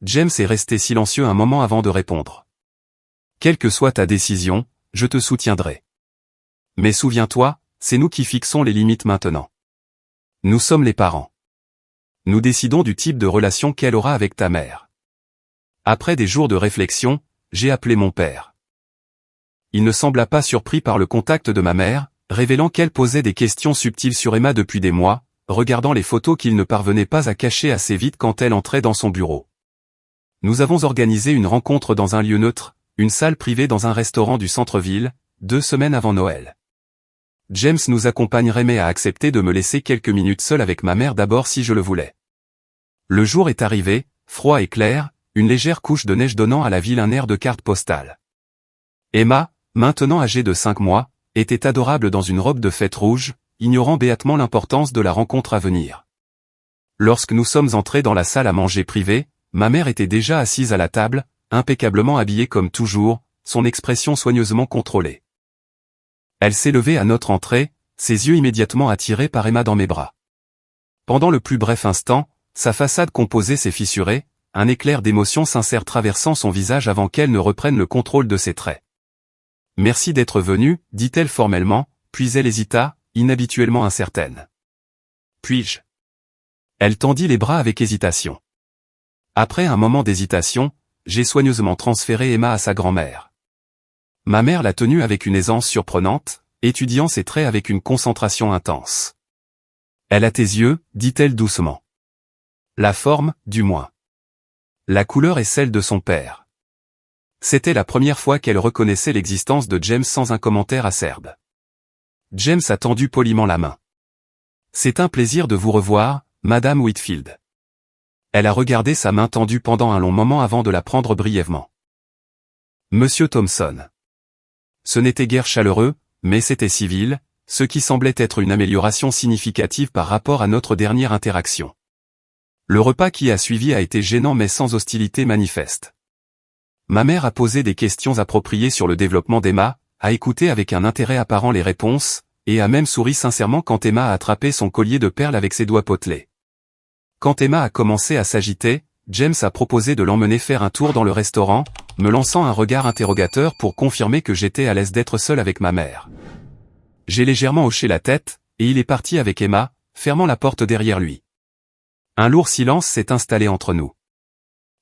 James est resté silencieux un moment avant de répondre. Quelle que soit ta décision, je te soutiendrai. Mais souviens-toi, c'est nous qui fixons les limites maintenant. Nous sommes les parents. Nous décidons du type de relation qu'elle aura avec ta mère. Après des jours de réflexion, j'ai appelé mon père. Il ne sembla pas surpris par le contact de ma mère, révélant qu'elle posait des questions subtiles sur Emma depuis des mois, regardant les photos qu'il ne parvenait pas à cacher assez vite quand elle entrait dans son bureau. Nous avons organisé une rencontre dans un lieu neutre, une salle privée dans un restaurant du centre-ville, 2 semaines avant Noël. James nous accompagnerait mais a accepté de me laisser quelques minutes seul avec ma mère d'abord si je le voulais. Le jour est arrivé, froid et clair, une légère couche de neige donnant à la ville un air de carte postale. Emma, maintenant âgée de 5 mois, était adorable dans une robe de fête rouge, ignorant béatement l'importance de la rencontre à venir. Lorsque nous sommes entrés dans la salle à manger privée, ma mère était déjà assise à la table, impeccablement habillée comme toujours, son expression soigneusement contrôlée. Elle s'est levée à notre entrée, ses yeux immédiatement attirés par Emma dans mes bras. Pendant le plus bref instant, sa façade composée s'est fissurée, un éclair d'émotion sincère traversant son visage avant qu'elle ne reprenne le contrôle de ses traits. « Merci d'être venue, dit-elle formellement, puis elle hésita, inhabituellement incertaine. « Puis-je » Elle tendit les bras avec hésitation. Après un moment d'hésitation, j'ai soigneusement transféré Emma à sa grand-mère. Ma mère l'a tenue avec une aisance surprenante, étudiant ses traits avec une concentration intense. « Elle a tes yeux, dit-elle doucement. La forme, du moins. La couleur est celle de son père. » C'était la première fois qu'elle reconnaissait l'existence de James sans un commentaire acerbe. James a tendu poliment la main. « C'est un plaisir de vous revoir, Madame Whitfield. » Elle a regardé sa main tendue pendant un long moment avant de la prendre brièvement. « Monsieur Thompson. » Ce n'était guère chaleureux, mais c'était civil, ce qui semblait être une amélioration significative par rapport à notre dernière interaction. Le repas qui a suivi a été gênant mais sans hostilité manifeste. Ma mère a posé des questions appropriées sur le développement d'Emma, a écouté avec un intérêt apparent les réponses, et a même souri sincèrement quand Emma a attrapé son collier de perles avec ses doigts potelés. Quand Emma a commencé à s'agiter, James a proposé de l'emmener faire un tour dans le restaurant, me lançant un regard interrogateur pour confirmer que j'étais à l'aise d'être seul avec ma mère. J'ai légèrement hoché la tête, et il est parti avec Emma, fermant la porte derrière lui. Un lourd silence s'est installé entre nous.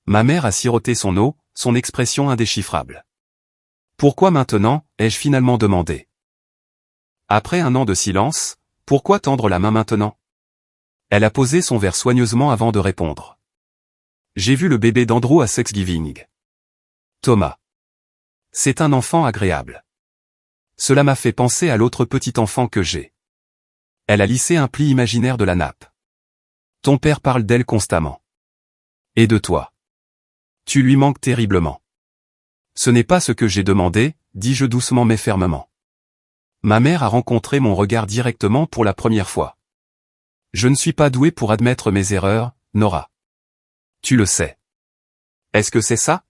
Ma mère a siroté son eau, son expression indéchiffrable. « Pourquoi maintenant ?» ai-je finalement demandé. Après un an de silence, pourquoi tendre la main maintenant? Elle a posé son verre soigneusement avant de répondre. J'ai vu le bébé d'Andrew à Thanksgiving. Thomas. C'est un enfant agréable. Cela m'a fait penser à l'autre petit enfant que j'ai. Elle a lissé un pli imaginaire de la nappe. Ton père parle d'elle constamment. Et de toi. Tu lui manques terriblement. Ce n'est pas ce que j'ai demandé, dis-je doucement mais fermement. Ma mère a rencontré mon regard directement pour la première fois. Je ne suis pas doué pour admettre mes erreurs, Nora. Tu le sais. Est-ce que c'est ça?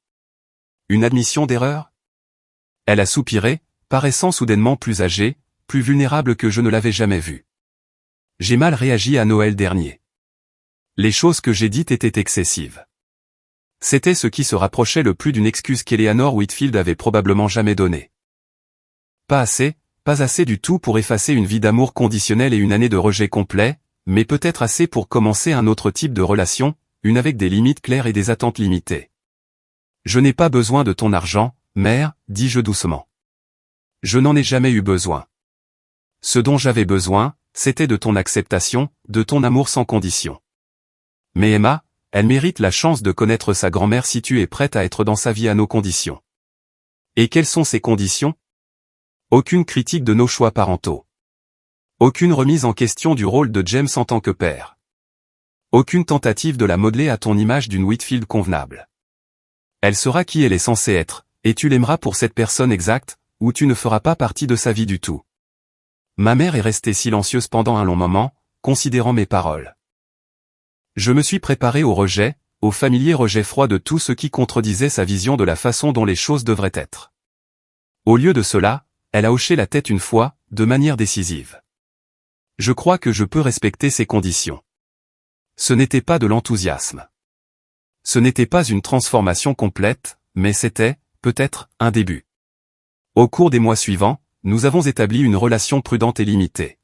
Une admission d'erreur? Elle a soupiré, paraissant soudainement plus âgée, plus vulnérable que je ne l'avais jamais vue. J'ai mal réagi à Noël dernier. Les choses que j'ai dites étaient excessives. C'était ce qui se rapprochait le plus d'une excuse qu'Eleanor Whitfield avait probablement jamais donnée. Pas assez du tout pour effacer une vie d'amour conditionnel et une année de rejet complet, mais peut-être assez pour commencer un autre type de relation, une avec des limites claires et des attentes limitées. Je n'ai pas besoin de ton argent, mère, dis-je doucement. Je n'en ai jamais eu besoin. Ce dont j'avais besoin, c'était de ton acceptation, de ton amour sans condition. Mais Emma, elle mérite la chance de connaître sa grand-mère si tu es prête à être dans sa vie à nos conditions. Et quelles sont ces conditions? Aucune critique de nos choix parentaux. Aucune remise en question du rôle de James en tant que père. Aucune tentative de la modeler à ton image d'une Whitfield convenable. Elle sera qui elle est censée être, et tu l'aimeras pour cette personne exacte, ou tu ne feras pas partie de sa vie du tout. Ma mère est restée silencieuse pendant un long moment, considérant mes paroles. Je me suis préparé au rejet, au familier rejet froid de tout ce qui contredisait sa vision de la façon dont les choses devraient être. Au lieu de cela, elle a hoché la tête une fois, de manière décisive. Je crois que je peux respecter ces conditions. Ce n'était pas de l'enthousiasme. Ce n'était pas une transformation complète, mais c'était, peut-être, un début. Au cours des mois suivants, nous avons établi une relation prudente et limitée.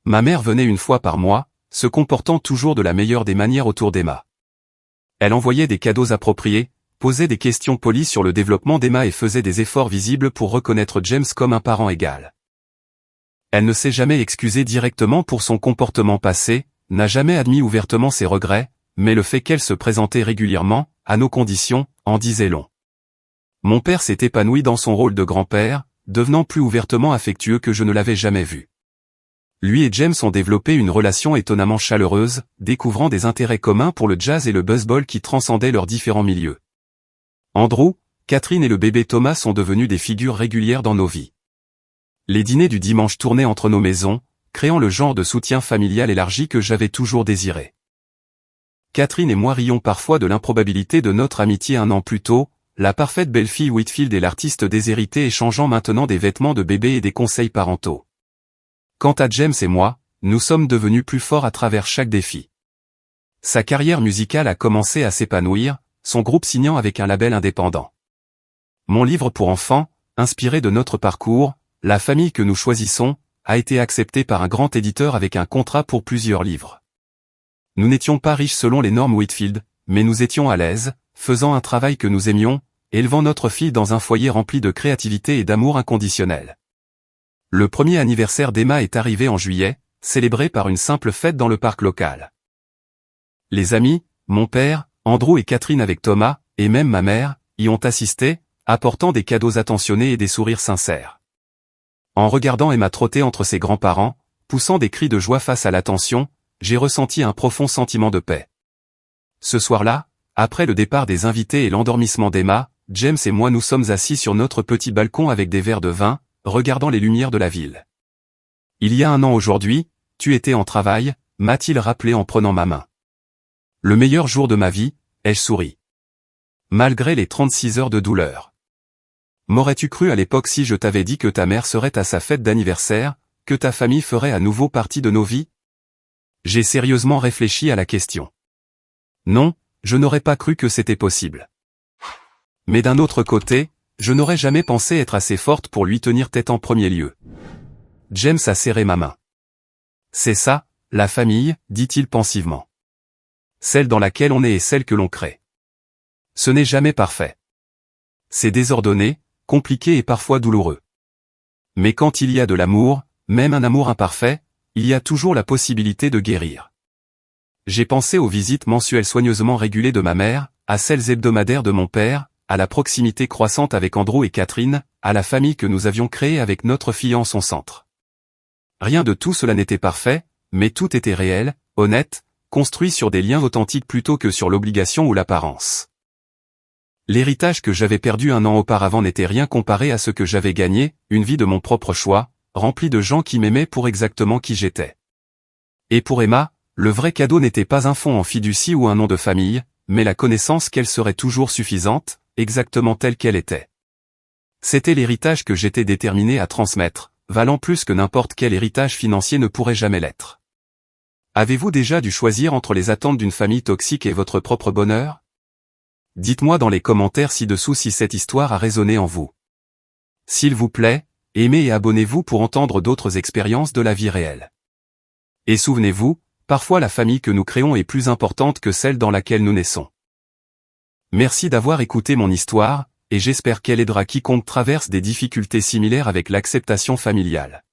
Ma mère venait une fois par mois, se comportant toujours de la meilleure des manières autour d'Emma. Elle envoyait des cadeaux appropriés, posait des questions polies sur le développement d'Emma et faisait des efforts visibles pour reconnaître James comme un parent égal. Elle ne s'est jamais excusée directement pour son comportement passé, n'a jamais admis ouvertement ses regrets, mais le fait qu'elle se présentait régulièrement, à nos conditions, en disait long. Mon père s'est épanoui dans son rôle de grand-père, devenant plus ouvertement affectueux que je ne l'avais jamais vu. Lui et James ont développé une relation étonnamment chaleureuse, découvrant des intérêts communs pour le jazz et le baseball qui transcendaient leurs différents milieux. Andrew, Catherine et le bébé Thomas sont devenus des figures régulières dans nos vies. Les dîners du dimanche tournaient entre nos maisons, créant le genre de soutien familial élargi que j'avais toujours désiré. Catherine et moi rions parfois de l'improbabilité de notre amitié un an plus tôt, la parfaite belle-fille Whitfield et l'artiste déshérité échangeant maintenant des vêtements de bébé et des conseils parentaux. Quant à James et moi, nous sommes devenus plus forts à travers chaque défi. Sa carrière musicale a commencé à s'épanouir, son groupe signant avec un label indépendant. Mon livre pour enfants, inspiré de notre parcours, La famille que nous choisissons, a été accepté par un grand éditeur avec un contrat pour plusieurs livres. Nous n'étions pas riches selon les normes Whitfield, mais nous étions à l'aise, faisant un travail que nous aimions, élevant notre fille dans un foyer rempli de créativité et d'amour inconditionnel. Le premier anniversaire d'Emma est arrivé en juillet, célébré par une simple fête dans le parc local. Les amis, mon père, Andrew et Catherine avec Thomas, et même ma mère, y ont assisté, apportant des cadeaux attentionnés et des sourires sincères. En regardant Emma trotter entre ses grands-parents, poussant des cris de joie face à l'attention, j'ai ressenti un profond sentiment de paix. Ce soir-là, après le départ des invités et l'endormissement d'Emma, James et moi nous sommes assis sur notre petit balcon avec des verres de vin, regardant les lumières de la ville. Il y a un an aujourd'hui, tu étais en travail, m'a-t-il rappelé en prenant ma main. Le meilleur jour de ma vie, ai-je souri. Malgré les 36 heures de douleur. M'aurais-tu cru à l'époque si je t'avais dit que ta mère serait à sa fête d'anniversaire, que ta famille ferait à nouveau partie de nos vies? J'ai sérieusement réfléchi à la question. Non, je n'aurais pas cru que c'était possible. Mais d'un autre côté, je n'aurais jamais pensé être assez forte pour lui tenir tête en premier lieu. James a serré ma main. C'est ça, la famille, dit-il pensivement. Celle dans laquelle on est et celle que l'on crée. Ce n'est jamais parfait. C'est désordonné, compliqué et parfois douloureux. Mais quand il y a de l'amour, même un amour imparfait, il y a toujours la possibilité de guérir. J'ai pensé aux visites mensuelles soigneusement régulées de ma mère, à celles hebdomadaires de mon père, à la proximité croissante avec Andrew et Catherine, à la famille que nous avions créée avec notre fille en son centre. Rien de tout cela n'était parfait, mais tout était réel, honnête, construit sur des liens authentiques plutôt que sur l'obligation ou l'apparence. L'héritage que j'avais perdu un an auparavant n'était rien comparé à ce que j'avais gagné, une vie de mon propre choix, remplie de gens qui m'aimaient pour exactement qui j'étais. Et pour Emma, le vrai cadeau n'était pas un fonds en fiducie ou un nom de famille, mais la connaissance qu'elle serait toujours suffisante, exactement telle qu'elle était. C'était l'héritage que j'étais déterminé à transmettre, valant plus que n'importe quel héritage financier ne pourrait jamais l'être. Avez-vous déjà dû choisir entre les attentes d'une famille toxique et votre propre bonheur? Dites-moi dans les commentaires ci-dessous si cette histoire a résonné en vous. S'il vous plaît, aimez et abonnez-vous pour entendre d'autres expériences de la vie réelle. Et souvenez-vous, parfois la famille que nous créons est plus importante que celle dans laquelle nous naissons. Merci d'avoir écouté mon histoire, et j'espère qu'elle aidera quiconque traverse des difficultés similaires avec l'acceptation familiale.